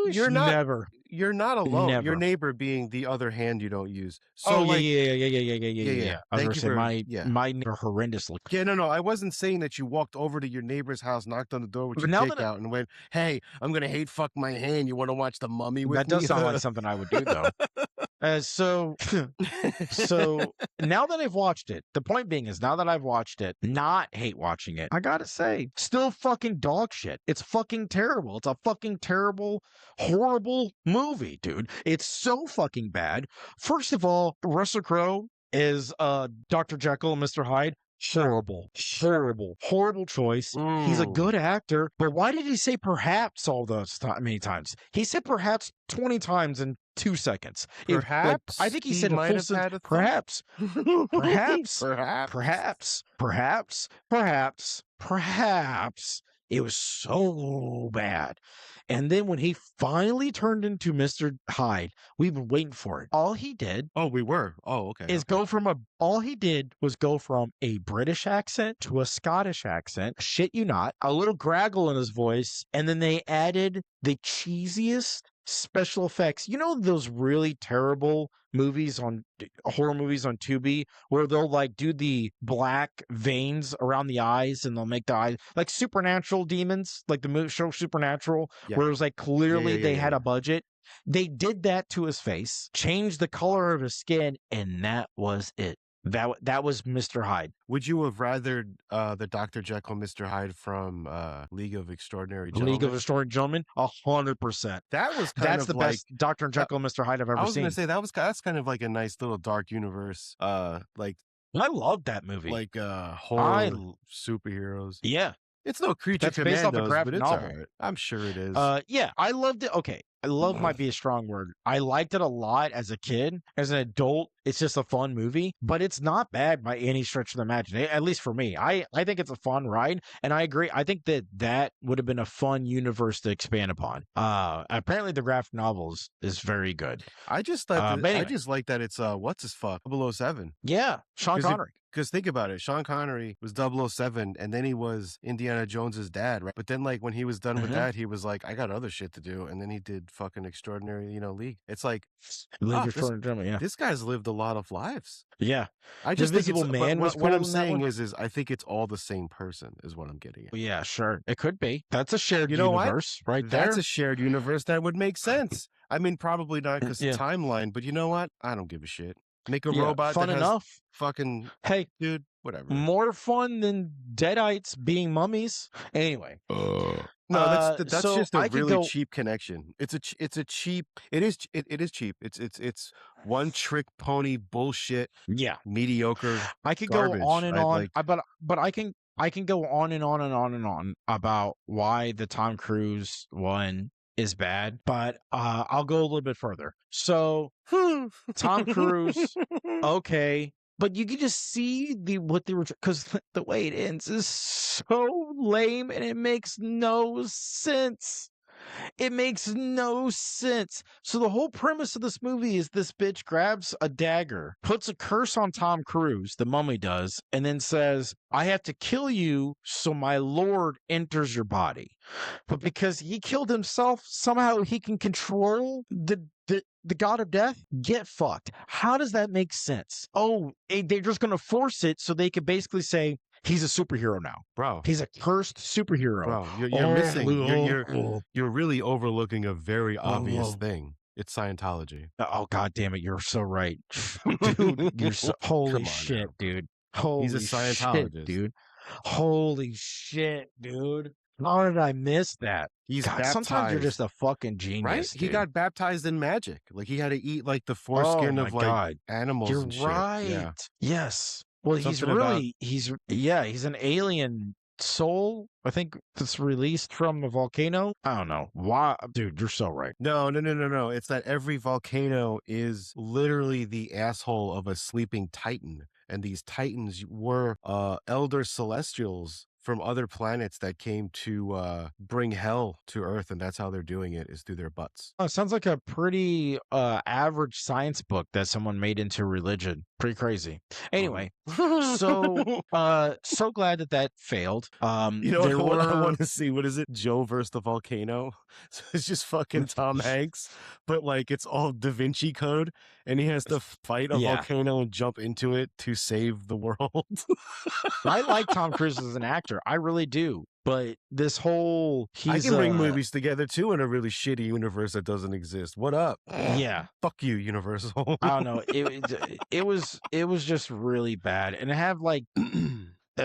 Speaker 1: you're not alone.
Speaker 2: Never.
Speaker 1: Your neighbor being the other hand you don't use. So
Speaker 2: oh
Speaker 1: like,
Speaker 2: yeah. I was
Speaker 1: Thank
Speaker 2: gonna
Speaker 1: you
Speaker 2: say
Speaker 1: for-
Speaker 2: my neighbor horrendously.
Speaker 1: Yeah, no. I wasn't saying that you walked over to your neighbor's house, knocked on the door with
Speaker 2: But
Speaker 1: your
Speaker 2: now
Speaker 1: dick
Speaker 2: that
Speaker 1: out, and went, "Hey, I'm gonna hate fuck my hand. You want to watch the Mummy with
Speaker 2: That
Speaker 1: me?"
Speaker 2: does sound like something I would do, though. So now that I've watched it, the point being is, now that I've watched it, not hate watching it, I gotta say, still fucking dog shit. It's fucking terrible. It's a fucking terrible, horrible movie, dude. It's so fucking bad. First of all, Russell Crowe is Dr. Jekyll and Mr. Hyde. Horrible choice. He's a good actor, but why did he say perhaps all those many times? He said perhaps 20 times in 2 seconds.
Speaker 1: Perhaps
Speaker 2: I think he said
Speaker 1: might
Speaker 2: a
Speaker 1: have
Speaker 2: full
Speaker 1: had a
Speaker 2: perhaps. Perhaps. It was so bad. And then when he finally turned into Mr. Hyde, we've been waiting for it. All he did
Speaker 1: we were. Oh, okay.
Speaker 2: all he did was go from a British accent to a Scottish accent. Shit you not. A little graggle in his voice. And then they added the cheesiest special effects. You know those really terrible horror movies on Tubi where they'll like do the black veins around the eyes and they'll make the eyes like Supernatural demons, like the show Supernatural, where it was like clearly they had a budget. They did that to his face, changed the color of his skin, and that was it. That was Mr. Hyde.
Speaker 1: Would you have rather the Dr. Jekyll Mr. Hyde from League of Extraordinary Gentlemen?
Speaker 2: League of Extraordinary Gentlemen? 100%.
Speaker 1: That's
Speaker 2: the best Dr. Jekyll and Mr. Hyde I've ever seen.
Speaker 1: I was going to say that's kind of like a nice little dark universe. Like
Speaker 2: I loved that movie.
Speaker 1: Like horror superheroes.
Speaker 2: Yeah.
Speaker 1: It's no Creature
Speaker 2: That's based off a
Speaker 1: Commandos,
Speaker 2: graphic
Speaker 1: but it's
Speaker 2: novel.
Speaker 1: all right. I'm sure it is.
Speaker 2: Yeah, I loved it. Okay, love might be a strong word. I liked it a lot as a kid. As an adult, it's just a fun movie, but it's not bad by any stretch of the imagination. At least for me, I think it's a fun ride, and I agree. I think that would have been a fun universe to expand upon. Apparently, the graphic novels is very good.
Speaker 1: I just thought
Speaker 2: anyway.
Speaker 1: I just like that it's what's his fuck 007.
Speaker 2: Yeah, Sean Connery.
Speaker 1: Because think about it, Sean Connery was 007, and then he was Indiana Jones's dad, right? But then, like, when he was done with that, he was like, I got other shit to do. And then he did fucking Extraordinary, League. It's like, this guy's lived a lot of lives.
Speaker 2: Yeah.
Speaker 1: I just think
Speaker 2: Invisible Man was
Speaker 1: what
Speaker 2: cool
Speaker 1: I'm
Speaker 2: in that
Speaker 1: saying
Speaker 2: one.
Speaker 1: is I think it's all the same person, is what I'm getting at.
Speaker 2: Yeah, sure. It could be. That's a shared
Speaker 1: You know what?
Speaker 2: universe right there.
Speaker 1: That's a shared universe that would make sense. I mean, probably not because
Speaker 2: Yeah.
Speaker 1: the timeline, but you know what? I don't give a shit. Make a robot
Speaker 2: fun
Speaker 1: that has
Speaker 2: enough.
Speaker 1: fucking
Speaker 2: Hey,
Speaker 1: dude, whatever.
Speaker 2: more fun than Deadites being mummies. Anyway.
Speaker 1: No, that's
Speaker 2: so
Speaker 1: just a
Speaker 2: I could
Speaker 1: really
Speaker 2: go.
Speaker 1: cheap connection. It's a cheap. It is cheap. It's one trick pony bullshit.
Speaker 2: Yeah,
Speaker 1: mediocre.
Speaker 2: I could
Speaker 1: garbage.
Speaker 2: go on and
Speaker 1: I'd
Speaker 2: on.
Speaker 1: like-
Speaker 2: But I can go on and on and on and on about why the Tom Cruise one is bad. But I'll go a little bit further. So Tom Cruise, okay. But you can just see what they were, because the way it ends is so lame and it makes no sense. It makes no sense. So the whole premise of this movie is this bitch grabs a dagger, puts a curse on Tom Cruise, the mummy does, and then says, I have to kill you so my lord enters your body. But because he killed himself, somehow he can control the god of death. Get fucked. How does that make sense? Oh, they're just going to force it so they could basically say, he's a superhero now,
Speaker 1: bro.
Speaker 2: He's a cursed superhero.
Speaker 1: Bro, you're missing. You're really overlooking a very obvious thing. It's Scientology.
Speaker 2: Oh, god damn it! You're so right, dude. You're so holy shit,
Speaker 1: now.
Speaker 2: dude. Holy
Speaker 1: He's a Scientologist,
Speaker 2: shit, dude. Holy shit, dude. How did I miss that?
Speaker 1: He's
Speaker 2: God,
Speaker 1: baptized.
Speaker 2: sometimes you're just a fucking genius,
Speaker 1: right?
Speaker 2: Dude.
Speaker 1: He got baptized in magic. Like he had to eat like the foreskin of like animals.
Speaker 2: You're
Speaker 1: and shit.
Speaker 2: right.
Speaker 1: Yeah.
Speaker 2: Yes. Well,
Speaker 1: Something
Speaker 2: he's an alien soul. I think that's released from the volcano. I don't know why, dude. You're so right.
Speaker 1: No. It's that every volcano is literally the asshole of a sleeping titan, and these titans were elder celestials from other planets that came to bring hell to Earth, and that's how they're doing it, is through their butts.
Speaker 2: Oh, sounds like a pretty average science book that someone made into religion. Pretty crazy. Anyway, so glad that failed.
Speaker 1: You know what I want to see? What is it? Joe versus the volcano. So it's just fucking Tom Hanks, but like it's all Da Vinci Code, and he has to fight a volcano and jump into it to save the world.
Speaker 2: I like Tom Cruise as an actor. I really do. But this whole
Speaker 1: I can bring movies together too in a really shitty universe that doesn't exist. What up?
Speaker 2: Yeah.
Speaker 1: Fuck you, Universal.
Speaker 2: I don't know. It was just really bad. And to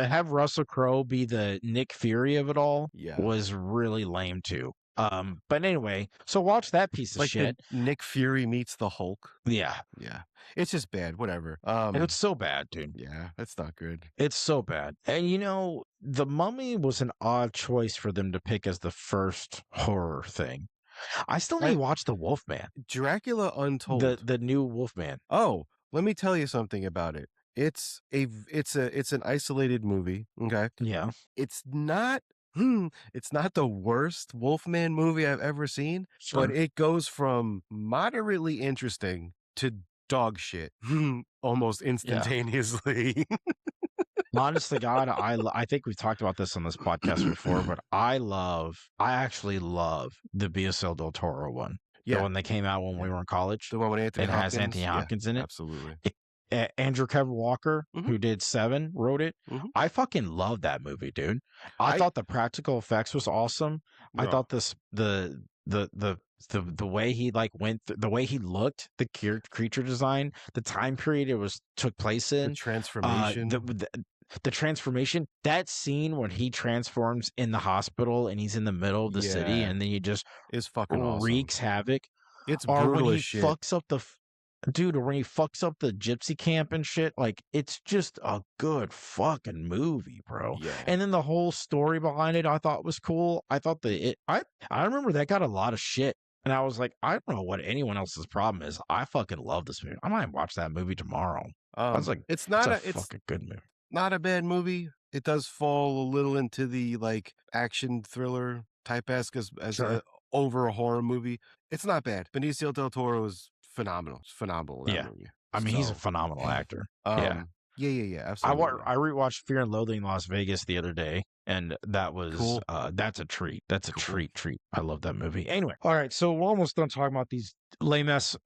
Speaker 2: have Russell Crowe be the Nick Fury of it all was really lame too. But anyway, so watch that piece of shit.
Speaker 1: Nick Fury meets the Hulk.
Speaker 2: Yeah.
Speaker 1: It's just bad. Whatever.
Speaker 2: It's so bad, dude.
Speaker 1: Yeah, that's not good.
Speaker 2: It's so bad. And The Mummy was an odd choice for them to pick as the first horror thing. I still need to watch The Wolfman.
Speaker 1: Dracula Untold.
Speaker 2: The new Wolfman.
Speaker 1: Oh, let me tell you something about it. It's an isolated movie. Okay.
Speaker 2: Yeah.
Speaker 1: It's not the worst Wolfman movie I've ever seen, but it goes from moderately interesting to dog shit almost instantaneously.
Speaker 2: Honest to God, I think we've talked about this on this podcast before, but I actually love the Benicio del Toro one. Yeah. The one that came out when we were in college.
Speaker 1: The one with Anthony Hopkins.
Speaker 2: Has Anthony Hopkins in it.
Speaker 1: Absolutely.
Speaker 2: Andrew Kevin Walker, who did Seven, wrote it. I fucking love that movie, dude. I thought the practical effects was awesome. I thought the way he the way he looked, the creature design, the time period took place in,
Speaker 1: the transformation,
Speaker 2: the transformation, that scene when he transforms in the hospital and he's in the middle of the city, and then he just
Speaker 1: is fucking
Speaker 2: wreaks havoc.
Speaker 1: It's brutal
Speaker 2: when he
Speaker 1: as shit.
Speaker 2: Fucks up Dude, or when he fucks up the gypsy camp and shit, like, it's just a good fucking movie, bro.
Speaker 1: Yeah.
Speaker 2: And then the whole story behind it I thought was cool. I thought I remember that got a lot of shit. And I was like, I don't know what anyone else's problem is. I fucking love this movie. I might watch that movie tomorrow. I was like,
Speaker 1: it's
Speaker 2: a fucking good movie.
Speaker 1: Not a bad movie. It does fall a little into the like action thriller type esque as over a horror movie. It's not bad. Benicio del Toro is phenomenal. It's phenomenal.
Speaker 2: Yeah.
Speaker 1: Movie.
Speaker 2: I mean, he's a phenomenal actor.
Speaker 1: Yeah, absolutely.
Speaker 2: I rewatched Fear and Loathing in Las Vegas the other day. And that was
Speaker 1: Cool.
Speaker 2: that's a treat. That's a
Speaker 1: Cool.
Speaker 2: treat. I love that movie. Anyway, all right. So we're almost done talking about these lame ass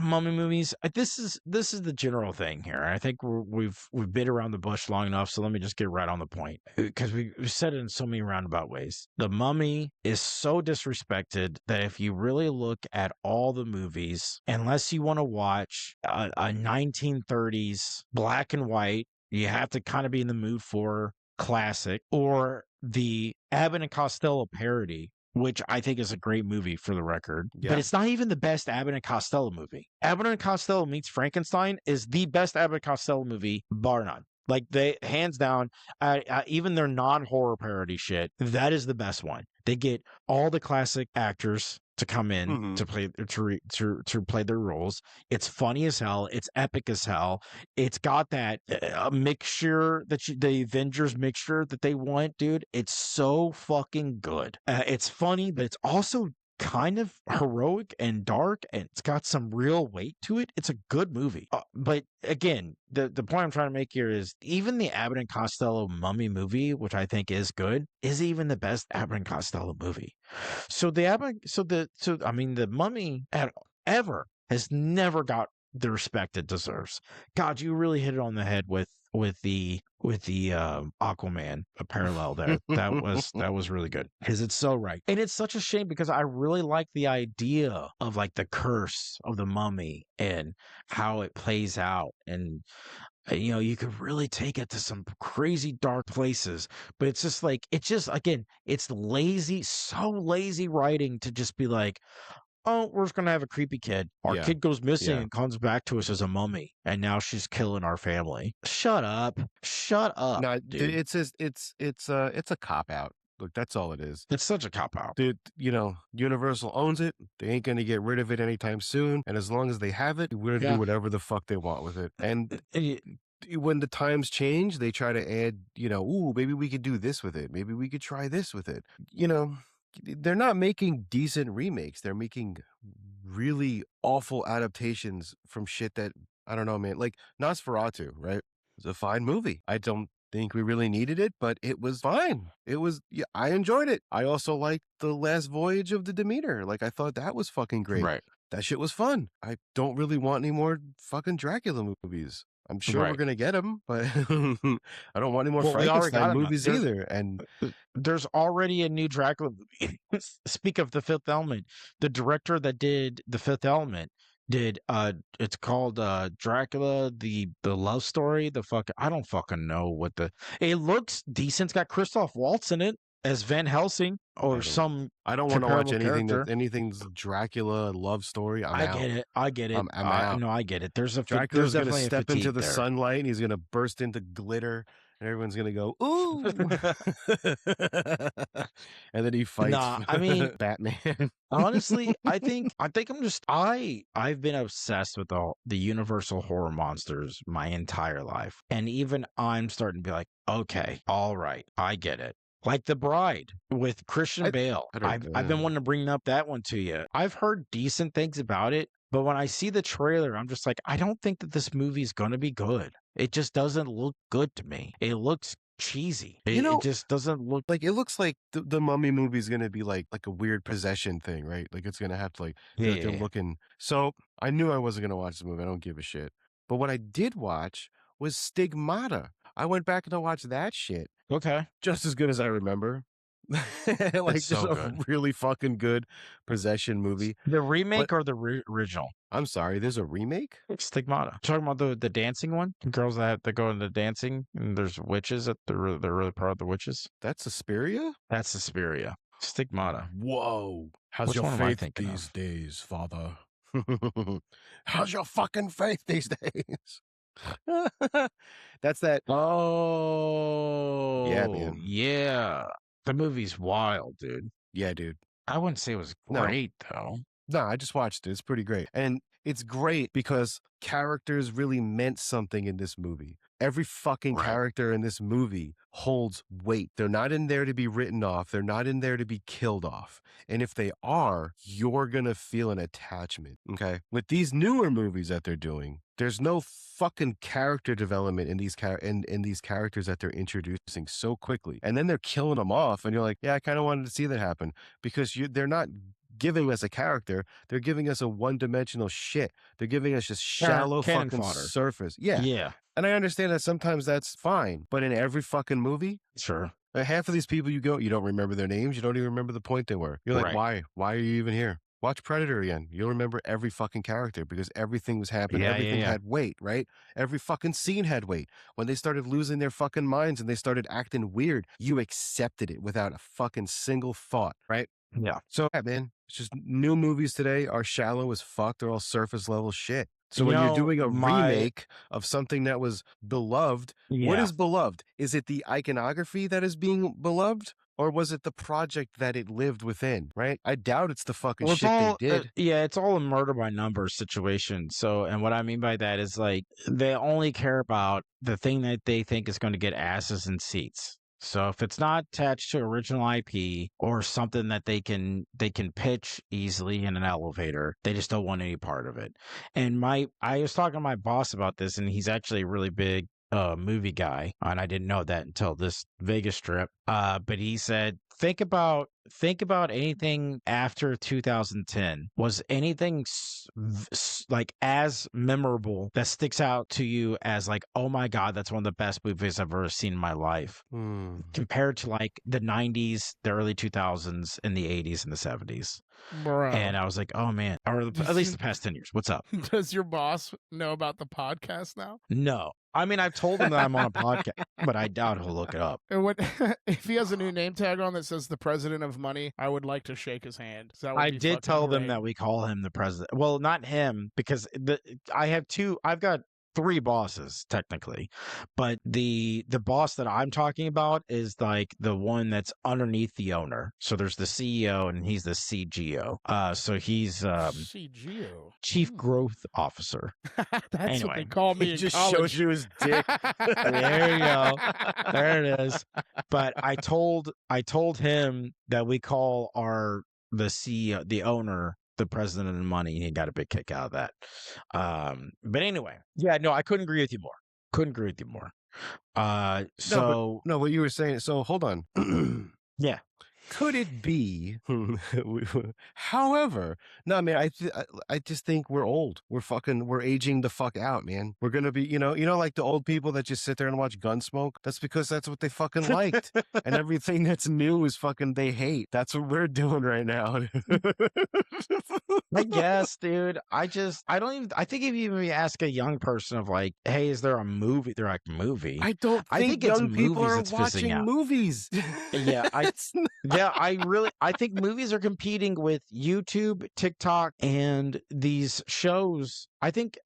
Speaker 2: mummy movies. This is the general thing here. I think we've been around the bush long enough. So let me just get right on the point because we've said it in so many roundabout ways. The Mummy is so disrespected that if you really look at all the movies, unless you want to watch a 1930s black and white, you have to kind of be in the mood for classic, or the Abbott and Costello parody, which I think is a great movie for the record.
Speaker 1: Yeah.
Speaker 2: But it's not even the best Abbott and Costello movie. Abbott and Costello Meets Frankenstein is the best Abbott and Costello movie, bar none. Like, they, hands down, even their non-horror parody shit, that is the best one. They get all the classic actors to come in to play to play their roles. It's funny as hell. It's epic as hell. It's got that mixture that the Avengers mixture that they want, dude. It's so fucking good. It's funny, but it's also kind of heroic and dark, and it's got some real weight to it. It's a good movie. But again, the point I'm trying to make here is even the Abbott and Costello Mummy movie, which I think is good, is even the best Abbott and Costello movie. So the Mummy ever has never got the respect it deserves. God, you really hit it on the head with the Aquaman parallel there. That was really good because it's so right. And it's such a shame because I really like the idea of like the curse of the mummy and how it plays out. And you could really take it to some crazy dark places, but it's just again, it's lazy, so lazy writing to just be like, oh, we're just going to have a creepy kid. Our kid goes missing and comes back to us as a mummy, and now she's killing our family. Shut up.
Speaker 1: No,
Speaker 2: dude.
Speaker 1: it's a cop out. Look, that's all it is.
Speaker 2: It's such a cop out.
Speaker 1: Dude, Universal owns it. They ain't going to get rid of it anytime soon. And as long as they have it, we're going to do whatever the fuck they want with it. And when the times change, they try to add, ooh, maybe we could do this with it. Maybe we could try this with it. They're not making decent remakes. They're making really awful adaptations from shit that, I don't know, man. Like Nosferatu, right? It's a fine movie. I don't think we really needed it, but it was fine. I enjoyed it. I also liked The Last Voyage of the Demeter. Like, I thought that was fucking great.
Speaker 2: Right.
Speaker 1: That shit was fun. I don't really want any more fucking Dracula movies. I'm sure we're going to get them, but I don't want any more Frankenstein movies either. And
Speaker 2: there's already a new Dracula movie. Speak of The Fifth Element. The director that did The Fifth Element did, it's called Dracula, the love story. I don't fucking know it looks decent. It's got Christoph Waltz in it as Van Helsing or some.
Speaker 1: I don't want to watch anything's Dracula love story.
Speaker 2: I get it.
Speaker 1: I'm out.
Speaker 2: No, I get it.
Speaker 1: Dracula's going to step into the sunlight and he's going to burst into glitter and everyone's going to go, ooh. And then he fights Batman.
Speaker 2: Honestly, I think I've been obsessed with the Universal horror monsters my entire life. And even I'm starting to be like, okay, all right, I get it. Like The Bride with Christian Bale. I've been wanting to bring up that one to you. I've heard decent things about it, but when I see the trailer, I'm just like, I don't think that this movie is going to be good. It just doesn't look good to me. It looks cheesy. It just doesn't look
Speaker 1: like. It looks like the Mummy movie is going to be like a weird possession thing, right? Like it's going to have to they're looking. So I knew I wasn't going to watch the movie. I don't give a shit. But what I did watch was Stigmata. I went back to watch that shit.
Speaker 2: Okay.
Speaker 1: Just as good as I remember. Like just a really fucking good possession movie.
Speaker 2: The remake or the original?
Speaker 1: I'm sorry, there's a remake?
Speaker 2: Stigmata. Talking about the dancing one? Girls that go into dancing and there's witches they're really proud of the witches.
Speaker 1: That's Suspiria?
Speaker 2: That's Suspiria. Stigmata.
Speaker 1: Whoa. How's your faith these days, Father? How's your fucking faith these days? That's that.
Speaker 2: Oh,
Speaker 1: yeah, man.
Speaker 2: Yeah, the movie's wild, dude.
Speaker 1: Yeah, dude.
Speaker 2: I wouldn't say it was great though.
Speaker 1: No, I just watched it. It's pretty great, and it's great because characters really meant something in this movie. Every fucking character in this movie holds weight. They're not in there to be written off. They're not in there to be killed off. And if they are, you're going to feel an attachment. Okay. With these newer movies that they're doing, there's no fucking character development in these in these characters that they're introducing so quickly. And then they're killing them off. And you're like, yeah, I kind of wanted to see that happen, because they're not giving us a character. They're giving us a one-dimensional shit. They're giving us just shallow fucking fodder. Surface. Yeah. And I understand that sometimes that's fine, but in every fucking movie,
Speaker 2: sure,
Speaker 1: half of these people you don't remember their names. You don't even remember the point they were. You're like, why? Why are you even here? Watch Predator again. You'll remember every fucking character because everything was happening. Everything had weight, right? Every fucking scene had weight. When they started losing their fucking minds and they started acting weird, you accepted it without a fucking single thought, right?
Speaker 2: Yeah.
Speaker 1: So, yeah, man, it's just new movies today are shallow as fuck. They're all surface level shit. So when you're doing a remake of something that was beloved, what is beloved? Is it the iconography that is being beloved? Or was it the project that it lived within, right? I doubt it's the fucking shit they did.
Speaker 2: It's all a murder by numbers situation. So, and what I mean by that is like, they only care about the thing that they think is going to get asses in seats. So if it's not attached to original IP or something that they can pitch easily in an elevator, they just don't want any part of it. And I was talking to my boss about this, and he's actually a really big movie guy, and I didn't know that until this Vegas trip. But he said, think about anything after 2010. Was anything like as memorable that sticks out to you as like, oh my God, that's one of the best movies I've ever seen in my life, compared to like the 90s, the early 2000s, and the 80s and the 70s?
Speaker 3: Bro.
Speaker 2: And I was like, oh man, or at least the past 10 years. What's up?
Speaker 3: Does your boss know about the podcast now?
Speaker 2: No. I mean, I've told him that I'm on a podcast, but I doubt he'll look it up.
Speaker 3: And if he has a new name tag on that says the president of money, I would like to shake his hand.
Speaker 2: I did tell them that we call him the president. Well, not him, because I've got 3 bosses technically, but the boss that I'm talking about is like the one that's underneath the owner. So there's the CEO and he's the CGO. So he's
Speaker 3: CGO,
Speaker 2: Chief Growth Officer.
Speaker 3: That's what they call me.
Speaker 1: He just shows you his dick.
Speaker 2: There you go. There it is. But I told him that we call the CEO, the owner, the president of the money. He got a big kick out of that. But anyway, yeah, no, I couldn't agree with you more.
Speaker 1: What you were saying. So hold on.
Speaker 2: Yeah.
Speaker 1: Could it be? However, no, man, I just think we're old. We're aging the fuck out, man. We're gonna be, like the old people that just sit there and watch Gunsmoke. That's because that's what they fucking liked, and everything that's new is fucking they hate. That's what we're doing right now.
Speaker 2: I guess, dude. I think if you even ask a young person of like, hey, is there a movie? They're like, movie?
Speaker 1: I think young people are watching movies.
Speaker 2: Yeah, I think movies are competing with YouTube, TikTok, and these shows. I think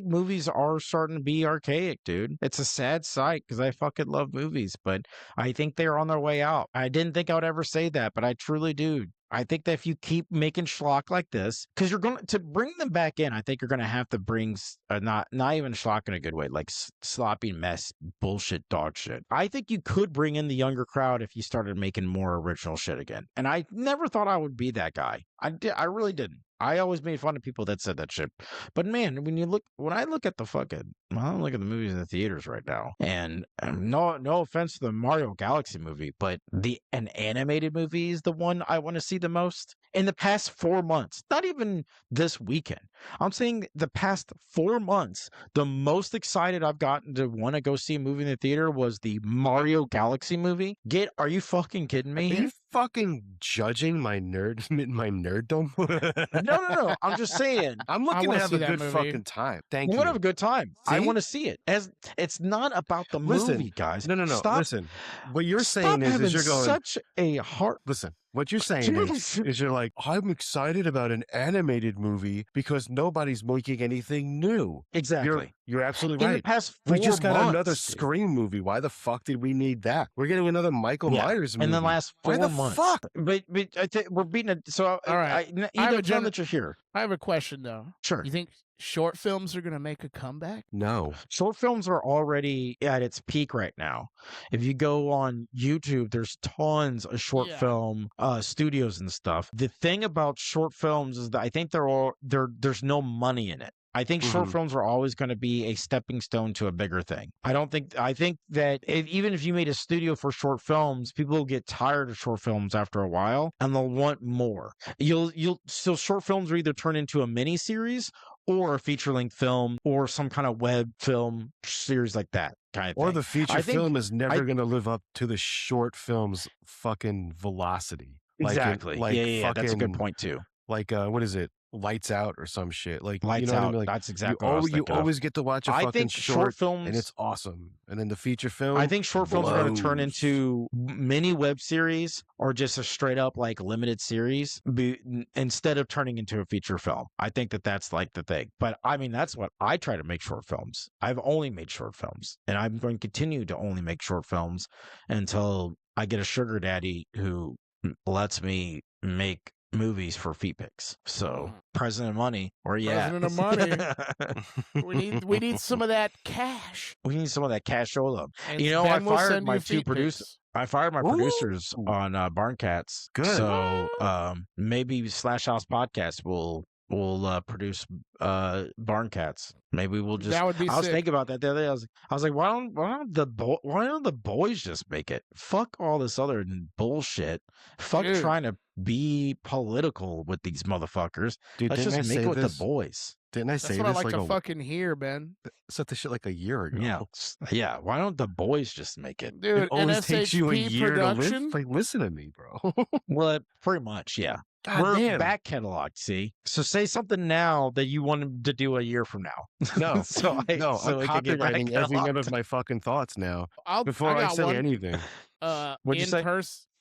Speaker 2: movies are starting to be archaic, dude. It's a sad sight because I fucking love movies, but I think they're on their way out. I didn't think I would ever say that, but I truly do. I think that if you keep making schlock like this, because you're going to bring them back in, I think you're going to have to bring not even schlock in a good way, like sloppy mess, bullshit, dog shit. I think you could bring in the younger crowd if you started making more original shit again. And I never thought I would be that guy. I really didn't. I always made fun of people that said that shit. But man, when I look at the movies in the theaters right now, and no offense to the Mario Galaxy movie, but an animated movie is the one I want to see the most. In the past 4 months, not even this weekend, I'm saying the past 4 months, the most excited I've gotten to want to go see a movie in the theater was the Mario Galaxy movie. Are you fucking kidding me?
Speaker 1: Are you fucking judging my nerddom?
Speaker 2: No. I'm just saying.
Speaker 1: I'm looking to have a good fucking time. Thank you.
Speaker 2: I want to have a good time. See? I want to see it. It's not about the movie, guys.
Speaker 1: No. Listen, what you're saying is you're going
Speaker 2: such a heart.
Speaker 1: Listen. What you're saying is you're like, I'm excited about an animated movie because nobody's making anything new.
Speaker 2: Exactly.
Speaker 1: You're absolutely right.
Speaker 2: In the past 4 months,
Speaker 1: we just got another Scream movie. Why the fuck did we need that? We're getting another Michael Myers movie.
Speaker 2: In the last 4 months.
Speaker 1: Why the fuck?
Speaker 2: But we're beating it. So,
Speaker 3: all right.
Speaker 2: that you're here.
Speaker 3: I have a question, though.
Speaker 2: Sure.
Speaker 3: You think short films are gonna make a comeback?
Speaker 1: No.
Speaker 2: Short films are already at its peak right now. If you go on YouTube, there's tons of short film studios and stuff. The thing about short films is that I think there's no money in it. I think short films are always going to be a stepping stone to a bigger thing. I think that even if you made a studio for short films, people will get tired of short films after a while and they'll want more. So short films will either turn into a mini series or a feature-length film or some kind of web film series like that kind of thing.
Speaker 1: Or the feature film is never going to live up to the short film's fucking velocity.
Speaker 2: Exactly. Yeah, that's a good point too.
Speaker 1: Like, what is it? Lights Out or some shit. Like
Speaker 2: Lights
Speaker 1: you know
Speaker 2: Out.
Speaker 1: What I mean? Like,
Speaker 2: that's exactly what I was thinking
Speaker 1: you always get to watch a fucking
Speaker 2: short films,
Speaker 1: and it's awesome. And then the feature film,
Speaker 2: I think short films are going to turn into mini web series or just a straight up like limited series instead of turning into a feature film. I think that's like the thing. But I mean, that's what I try to make short films. I've only made short films, and I'm going to continue to only make short films until I get a sugar daddy who lets me make movies for feet pics. So President of Money,
Speaker 3: President of Money. we need some of that cash.
Speaker 2: We need some of that cash. Show them.
Speaker 3: And
Speaker 2: you know,
Speaker 3: Ben
Speaker 2: I fired my two
Speaker 3: producers.
Speaker 2: I fired my producers on Barn Cats.
Speaker 1: Good.
Speaker 2: So maybe Slash House Podcast will produce Barn Cats. Maybe we'll just.
Speaker 3: That would be
Speaker 2: I was
Speaker 3: sick.
Speaker 2: thinking about that the other day. I was like, why don't the boys just make it? Fuck all this other bullshit. Fuck
Speaker 3: Dude.
Speaker 2: trying to be political with these motherfuckers.
Speaker 1: Dude,
Speaker 2: Let's just make it with the boys.
Speaker 1: Didn't I say
Speaker 3: That's what
Speaker 1: this
Speaker 3: I like to fucking hear, Ben.
Speaker 1: said this shit like a year ago?
Speaker 2: Yeah. Why don't the boys just make it?
Speaker 3: Dude,
Speaker 1: It always takes you a
Speaker 3: NSHP
Speaker 1: year
Speaker 3: production?
Speaker 1: to live. Like, listen to me, bro.
Speaker 2: Well, pretty much, yeah.
Speaker 1: God
Speaker 2: We're
Speaker 1: damn.
Speaker 2: back cataloged, see? So say something now that you want to do a year from now.
Speaker 1: No,
Speaker 2: I'm
Speaker 1: I'm copywriting every one of my fucking thoughts now before I
Speaker 3: got
Speaker 1: say
Speaker 3: one,
Speaker 1: anything.
Speaker 2: What'd you say?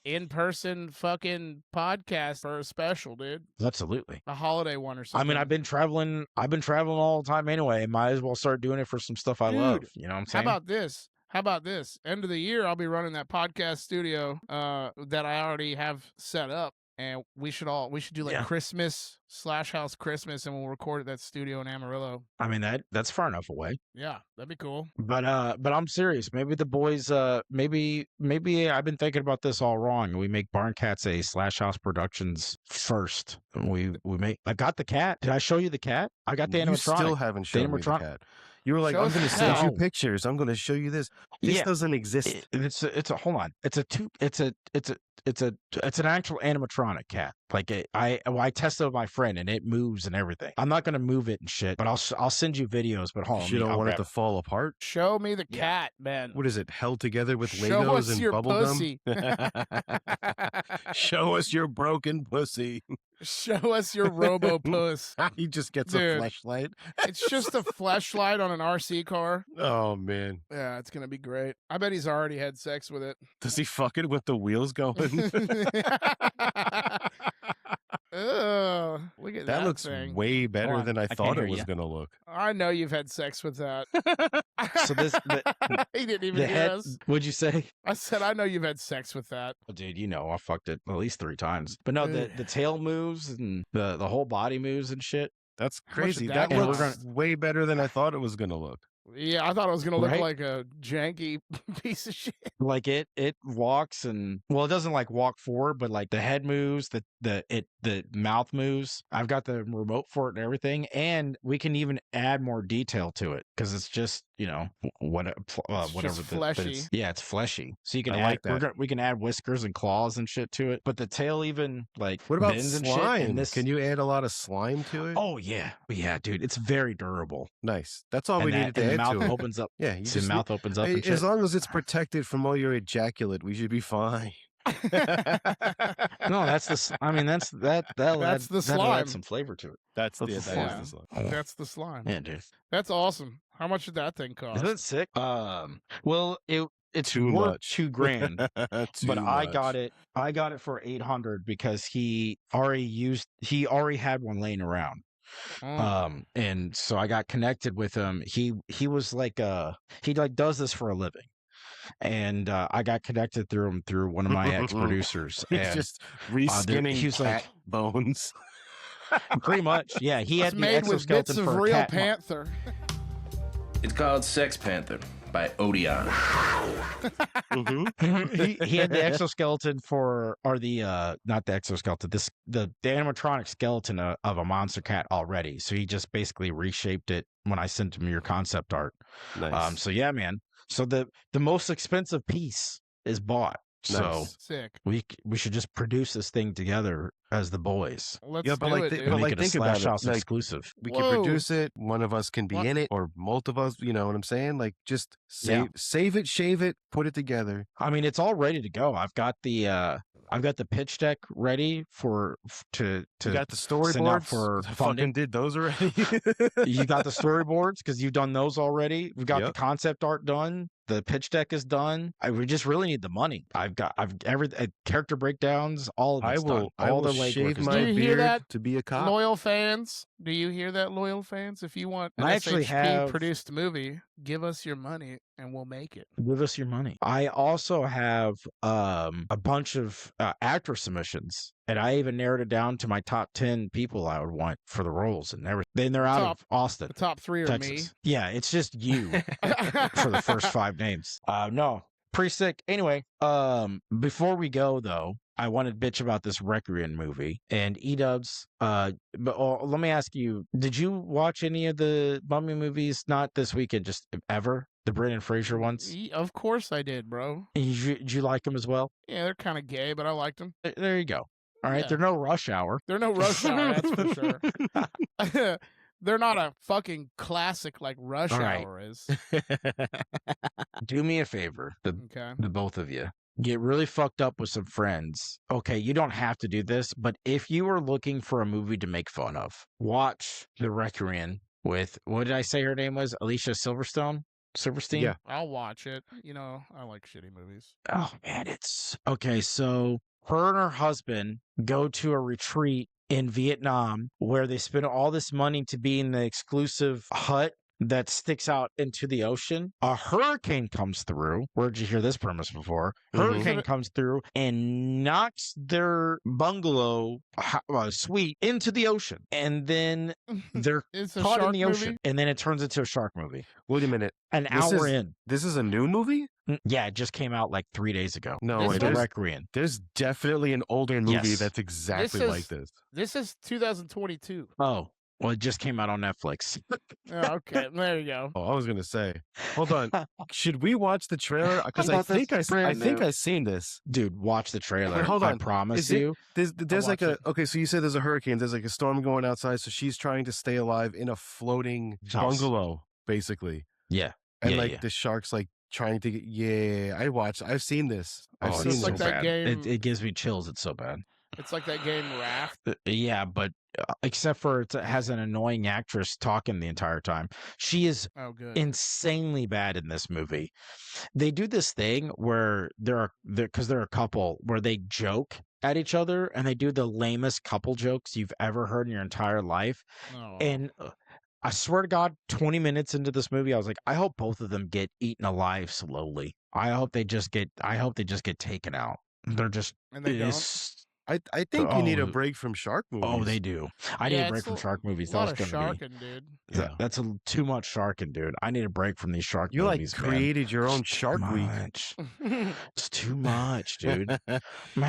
Speaker 3: In-person fucking podcast for a special, dude.
Speaker 2: Absolutely.
Speaker 3: A holiday one or
Speaker 2: I
Speaker 3: something.
Speaker 2: mean, I've been traveling all the time anyway. Might as well start doing it for some stuff I love. You know what I'm saying?
Speaker 3: How about this? End of the year, I'll be running that podcast studio that I already have set up. And we should do like Christmas Slash House Christmas, and we'll record at that studio in Amarillo.
Speaker 2: I mean that's far enough away.
Speaker 3: Yeah, that'd be cool.
Speaker 2: But I'm serious. Maybe the boys. Maybe I've been thinking about this all wrong. We make Barn Cats a Slash House Productions first. We make. I got the cat. Did I show you the cat? I got the animatronic.
Speaker 1: You still haven't shown me the cat. You were like, I'm going to send you pictures. I'm going to show you this. This doesn't exist.
Speaker 2: It's a hold on. It's an actual animatronic cat. Like I tested with my friend and it moves and everything. I'm not gonna move it and shit, but I'll send you videos. But hold on,
Speaker 1: you don't want it to fall apart.
Speaker 3: Show me the cat, man.
Speaker 1: What is it? Held together with
Speaker 3: Show
Speaker 1: Legos
Speaker 3: us
Speaker 1: and
Speaker 3: your
Speaker 1: bubble
Speaker 3: pussy.
Speaker 1: gum. Show us your broken pussy.
Speaker 3: Show us your robo puss.
Speaker 1: He just gets
Speaker 3: Dude,
Speaker 1: a fleshlight.
Speaker 3: It's just a fleshlight on an RC car.
Speaker 1: Oh man.
Speaker 3: Yeah, it's gonna be great. I bet he's already had sex with it.
Speaker 1: Does he fuck it with the wheels going?
Speaker 3: Oh, look at that.
Speaker 1: That looks
Speaker 3: thing.
Speaker 1: way better than I thought it was gonna look.
Speaker 3: I know you've had sex with that.
Speaker 2: So
Speaker 3: he didn't even hear us.
Speaker 2: What'd you say?
Speaker 3: I said I know you've had sex with that.
Speaker 2: Oh, dude, you know I fucked it at least 3 times. But no, the tail moves and the whole body moves and shit.
Speaker 1: That's crazy.
Speaker 3: That
Speaker 1: That
Speaker 3: looks
Speaker 1: looks way better than I thought it was gonna look.
Speaker 3: Yeah, I thought it was gonna look like a janky piece of shit.
Speaker 2: Like it walks and it doesn't like walk forward, but like the head moves, the mouth moves. I've got the remote for it and everything, and we can even add more detail to it because it's just whatever.
Speaker 3: Just fleshy.
Speaker 2: It's fleshy. So you can
Speaker 1: I
Speaker 2: add
Speaker 1: like that.
Speaker 2: we can add whiskers and claws and shit to it. But the tail even like
Speaker 1: What about
Speaker 2: bends and shit.
Speaker 1: slime? Can you add a lot of slime to it?
Speaker 2: Oh yeah, dude, it's very durable.
Speaker 1: Nice. That's all we
Speaker 2: And
Speaker 1: needed
Speaker 2: the
Speaker 1: to add
Speaker 2: mouth
Speaker 1: to it.
Speaker 2: opens up.
Speaker 1: Yeah, you
Speaker 2: The
Speaker 1: just
Speaker 2: mouth opens up. And shit.
Speaker 1: as long as it's protected from all your ejaculate, we should be fine.
Speaker 2: No, that's the. I mean, that's that. That'll
Speaker 3: That's
Speaker 2: add,
Speaker 3: the
Speaker 2: that'll
Speaker 3: slime.
Speaker 2: add some flavor to it.
Speaker 1: That's
Speaker 2: the
Speaker 1: that is
Speaker 2: slime.
Speaker 1: the slime.
Speaker 3: That's the slime.
Speaker 2: Yeah, dude.
Speaker 3: That's awesome. How much did that thing cost?
Speaker 2: Isn't it sick? Well, it's
Speaker 1: Too
Speaker 2: worth
Speaker 1: much.
Speaker 2: $2,000,
Speaker 1: Too
Speaker 2: but I
Speaker 1: much.
Speaker 2: got it. I got it for $800 because he already had one laying around. And so I got connected with him. He was like he like does this for a living. And I got connected through him through one of my ex producers.
Speaker 1: He's
Speaker 2: And
Speaker 1: just reskinning
Speaker 2: he was
Speaker 1: cat bones.
Speaker 2: Pretty much, yeah. He
Speaker 3: It's
Speaker 2: had the
Speaker 3: made with bits
Speaker 2: exoskeleton
Speaker 3: of
Speaker 2: for a
Speaker 3: real
Speaker 2: cat.
Speaker 3: panther.
Speaker 4: It's called Sex Panther by Odeon.
Speaker 2: He had the exoskeleton for, or the not the exoskeleton, the animatronic skeleton of a monster cat already. So he just basically reshaped it when I sent him your concept art.
Speaker 1: Nice.
Speaker 2: So yeah, man. So the most expensive piece is bought. So
Speaker 1: Nice.
Speaker 3: Sick.
Speaker 2: we should just produce this thing together as the boys.
Speaker 3: Let's
Speaker 1: Yeah, but
Speaker 3: do
Speaker 1: like
Speaker 3: it,
Speaker 1: the-
Speaker 3: dude.
Speaker 1: but
Speaker 2: Make
Speaker 1: like,
Speaker 2: it a
Speaker 1: think about
Speaker 2: Slash
Speaker 1: it,
Speaker 2: House
Speaker 1: like-
Speaker 2: exclusive.
Speaker 1: We
Speaker 3: Whoa.
Speaker 1: can produce it. One of us can be
Speaker 3: What?
Speaker 1: in it, or multiple of us. You know what I'm saying? Like, just
Speaker 2: Yeah.
Speaker 1: save it, shave it, put it together.
Speaker 2: I mean, it's all ready to go. I've got the pitch deck ready to
Speaker 1: You got the
Speaker 2: send out
Speaker 1: storyboards
Speaker 2: for
Speaker 1: I
Speaker 2: funding.
Speaker 1: fucking did those already.
Speaker 2: You got the storyboards because you've done those already. We've got the
Speaker 1: Yep.
Speaker 2: concept art done. The pitch deck is done. We just really need the money. I've every character breakdowns. All of it's done.
Speaker 1: I
Speaker 2: All
Speaker 1: will
Speaker 2: the legwork
Speaker 1: shave
Speaker 2: is
Speaker 1: my
Speaker 3: Do
Speaker 2: done.
Speaker 3: you hear
Speaker 1: beard
Speaker 3: that,
Speaker 1: to be a cop.
Speaker 3: Loyal fans, do you hear that, loyal fans? If you want an
Speaker 2: I actually
Speaker 3: SHP
Speaker 2: have-
Speaker 3: produced movie, give us your money and we'll make it.
Speaker 2: Give us your money. I also have a bunch of actor submissions, and I even narrowed it down to my top 10 people I would want for the roles and everything. Then they're out of Austin,
Speaker 3: The top 3 are
Speaker 2: Texas. Yeah, it's just you
Speaker 3: me.
Speaker 2: for the first 5 names. No, pretty sick. Anyway, before we go though, I wanted to bitch about this Requiem movie and E-Dubs. But let me ask you: did you watch any of the Mummy movies? Not this weekend, just ever. The Brendan Fraser ones.
Speaker 3: Of course I did, bro.
Speaker 2: Did you like them as well?
Speaker 3: Yeah, they're kind of gay, but I liked them.
Speaker 2: There you go. All right,
Speaker 3: Yeah.
Speaker 2: they're no Rush Hour.
Speaker 3: They're no Rush Hour, that's for sure. They're not a fucking classic like Rush
Speaker 2: All right.
Speaker 3: Hour is.
Speaker 2: Do me a favor,
Speaker 3: Okay.
Speaker 2: the both of you. Get really fucked up with some friends. Okay, you don't have to do this, but if you are looking for a movie to make fun of, watch The Requiem with, what did I say her name was? Alicia Silverstein?
Speaker 1: Yeah.
Speaker 3: I'll watch it. You know, I like shitty movies.
Speaker 2: Oh, man, it's... Okay, so her and her husband go to a retreat in Vietnam where they spend all this money to be in the exclusive hut that sticks out into the ocean. A hurricane comes through. Where'd you hear this premise before?
Speaker 1: Mhm.
Speaker 2: Hurricane comes through and knocks their bungalow suite into the ocean. And then they're
Speaker 3: It's a
Speaker 2: caught in
Speaker 3: shark
Speaker 2: the ocean.
Speaker 3: movie.
Speaker 2: And then it turns into a shark movie.
Speaker 1: Wait a minute.
Speaker 2: An
Speaker 1: This
Speaker 2: hour
Speaker 1: is-
Speaker 2: in.
Speaker 1: This is a new movie?
Speaker 2: Yeah, it just came out like 3 days ago.
Speaker 1: No,
Speaker 3: This
Speaker 1: wait,
Speaker 2: The
Speaker 3: was-
Speaker 2: Requiem.
Speaker 1: there's definitely an older movie
Speaker 2: Yes.
Speaker 1: that's exactly
Speaker 3: is-
Speaker 1: like this.
Speaker 3: This is 2022.
Speaker 2: Oh, well, it just came out on Netflix.
Speaker 3: Oh, okay, there you go.
Speaker 1: Oh, I was gonna say. Hold on. Should we watch the trailer? Because I
Speaker 2: thought
Speaker 1: think
Speaker 2: that's
Speaker 1: I
Speaker 2: brand
Speaker 1: think
Speaker 2: new.
Speaker 1: I've seen this.
Speaker 2: Dude, watch the trailer.
Speaker 1: hold
Speaker 2: I
Speaker 1: on.
Speaker 2: promise
Speaker 1: Is it-
Speaker 2: you.
Speaker 1: There's like
Speaker 3: watch
Speaker 1: a
Speaker 3: it.
Speaker 1: okay. So you said there's a hurricane. There's like a storm going outside. So she's trying to stay alive in a floating
Speaker 2: House.
Speaker 1: bungalow, basically.
Speaker 2: Yeah.
Speaker 1: And
Speaker 2: Yeah,
Speaker 1: like
Speaker 2: yeah.
Speaker 1: the shark's like trying to get. Yeah, I've seen this. I've
Speaker 2: Oh,
Speaker 1: seen
Speaker 2: it's
Speaker 3: It's
Speaker 2: so
Speaker 3: like
Speaker 1: this.
Speaker 3: that
Speaker 2: bad.
Speaker 3: game-
Speaker 2: It gives me chills. It's so bad.
Speaker 3: It's like that game Raft.
Speaker 2: Yeah, but except for it has an annoying actress talking the entire time. She is
Speaker 3: Oh, good.
Speaker 2: insanely bad in this movie. They do this thing where because they're a couple where they joke at each other and they do the lamest couple jokes you've ever heard in your entire life.
Speaker 3: Oh.
Speaker 2: And I swear to God, 20 minutes into this movie, I was like, I hope both of them get eaten alive slowly. I hope they just get taken out. They're just
Speaker 3: And they don't.
Speaker 2: it's-
Speaker 1: I think you need a
Speaker 2: Oh,
Speaker 1: break from shark movies.
Speaker 2: Oh, they do. I need
Speaker 3: Yeah,
Speaker 2: a break
Speaker 3: it's
Speaker 2: from shark movies.
Speaker 3: A
Speaker 2: That
Speaker 3: lot
Speaker 2: was
Speaker 3: of
Speaker 2: gonna be
Speaker 3: sharking, dude.
Speaker 1: Yeah.
Speaker 2: that's too much sharking, dude. I need a break from these shark
Speaker 1: You like
Speaker 2: movies. man.
Speaker 1: created your own
Speaker 2: It's too
Speaker 1: Shark Week.
Speaker 2: much. It's too much, dude. I'm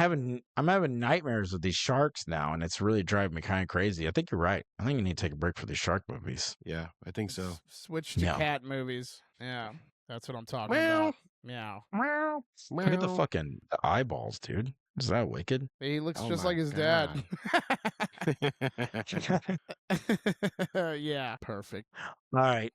Speaker 2: having nightmares with these sharks now, and it's really driving me kind of crazy. I think you're right. I think you need to take a break for these shark movies.
Speaker 1: Yeah, I think so.
Speaker 3: Switch to
Speaker 2: Yeah.
Speaker 3: cat movies. Yeah, that's what I'm talking
Speaker 1: Meow.
Speaker 3: about. Meow.
Speaker 2: Look at the fucking eyeballs, dude. Is that wicked?
Speaker 3: He looks
Speaker 1: Oh
Speaker 3: just
Speaker 1: my
Speaker 3: like his dad. Yeah, perfect.
Speaker 2: All right.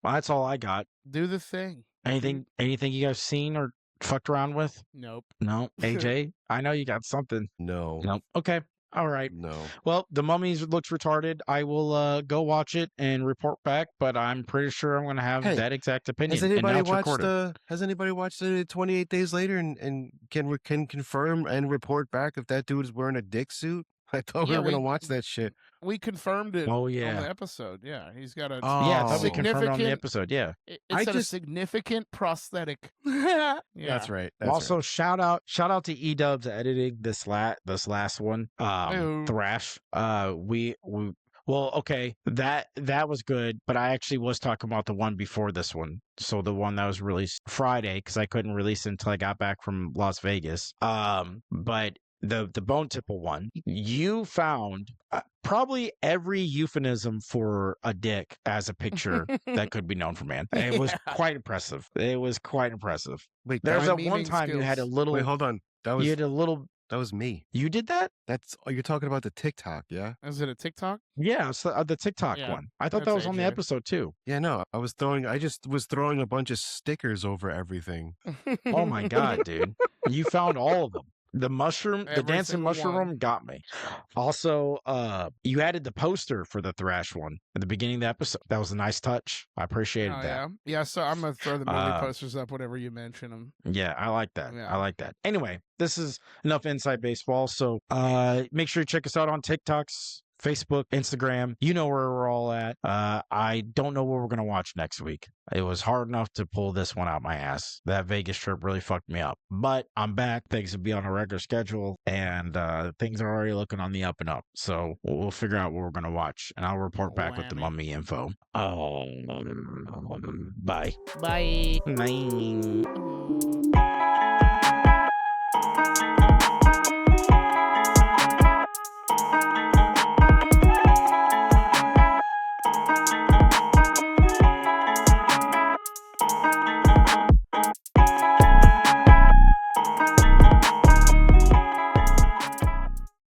Speaker 2: That's all I got.
Speaker 3: Do the thing.
Speaker 2: Anything you guys seen or fucked around with?
Speaker 3: Nope.
Speaker 2: No. AJ, I know you got something.
Speaker 1: No,
Speaker 2: Nope. Okay. All right.
Speaker 1: no.
Speaker 2: Well, The Mummies looks retarded. I will go watch it and report back, but I'm pretty sure I'm going to have
Speaker 1: Hey,
Speaker 2: that exact opinion.
Speaker 1: Has
Speaker 2: and now
Speaker 1: anybody
Speaker 2: it's
Speaker 1: watched
Speaker 2: recorded.
Speaker 1: Has anybody watched it 28 days later and can confirm and report back if that dude is wearing a dick suit? I thought we
Speaker 3: Yeah,
Speaker 1: were gonna
Speaker 3: we
Speaker 1: watch that shit.
Speaker 3: we confirmed it
Speaker 2: Oh
Speaker 3: on
Speaker 2: yeah.
Speaker 3: the episode. Yeah, he's got a
Speaker 2: Yeah, I thought we
Speaker 1: Oh.
Speaker 2: confirmed it on the
Speaker 3: significant.
Speaker 2: episode. Yeah.
Speaker 1: I
Speaker 3: It's a
Speaker 1: just-
Speaker 3: significant prosthetic. Yeah.
Speaker 1: That's right. That's
Speaker 2: Also,
Speaker 1: right.
Speaker 2: shout out to Edubs editing this last one.
Speaker 3: Ew.
Speaker 2: Thrash. We well, okay, that was good, but I actually was talking about the one before this one. So the one that was released Friday, because I couldn't release it until I got back from Las Vegas. But the Bone Tipple one, you found probably every euphemism for a dick as a picture that could be known for man. And it was
Speaker 3: Yeah.
Speaker 2: quite impressive. It was quite impressive.
Speaker 1: Wait,
Speaker 2: There's
Speaker 3: My
Speaker 2: that one
Speaker 3: memeing
Speaker 2: time you had a
Speaker 3: skills.
Speaker 2: little.
Speaker 1: wait, hold on. That
Speaker 2: You had a little.
Speaker 1: was me.
Speaker 2: You did that?
Speaker 1: That's you're talking about the TikTok, yeah?
Speaker 3: Is it a TikTok?
Speaker 2: Yeah, it's the TikTok
Speaker 3: Yeah,
Speaker 2: one. I thought that
Speaker 3: that's
Speaker 2: was on the
Speaker 3: AJ.
Speaker 2: episode too.
Speaker 1: Yeah, no. I just was throwing a bunch of stickers over everything.
Speaker 2: Oh my god, dude! You found all of them. The mushroom, the
Speaker 3: Every
Speaker 2: dancing
Speaker 3: single
Speaker 2: mushroom
Speaker 3: one.
Speaker 2: one got me. Also, you added the poster for the Thrash one at the beginning of the episode. That was a nice touch. I appreciated
Speaker 3: Oh,
Speaker 2: that.
Speaker 3: yeah. So I'm gonna throw the movie
Speaker 2: Uh,
Speaker 3: posters up whenever you mention them.
Speaker 2: Yeah, I like that.
Speaker 3: Yeah.
Speaker 2: I like that. Anyway, this is enough Inside Baseball. So make sure you check us out on TikToks, Facebook, Instagram. You know where we're all at. I don't know what we're going to watch next week. It was hard enough to pull this one out my ass. That Vegas trip really fucked me up. But I'm back. Things will be on a regular schedule, and things are already looking on the up and up. So we'll figure out what we're going to watch, and I'll report back with the
Speaker 3: Whammy.
Speaker 2: mummy info. Bye.
Speaker 3: Bye.
Speaker 2: Bye.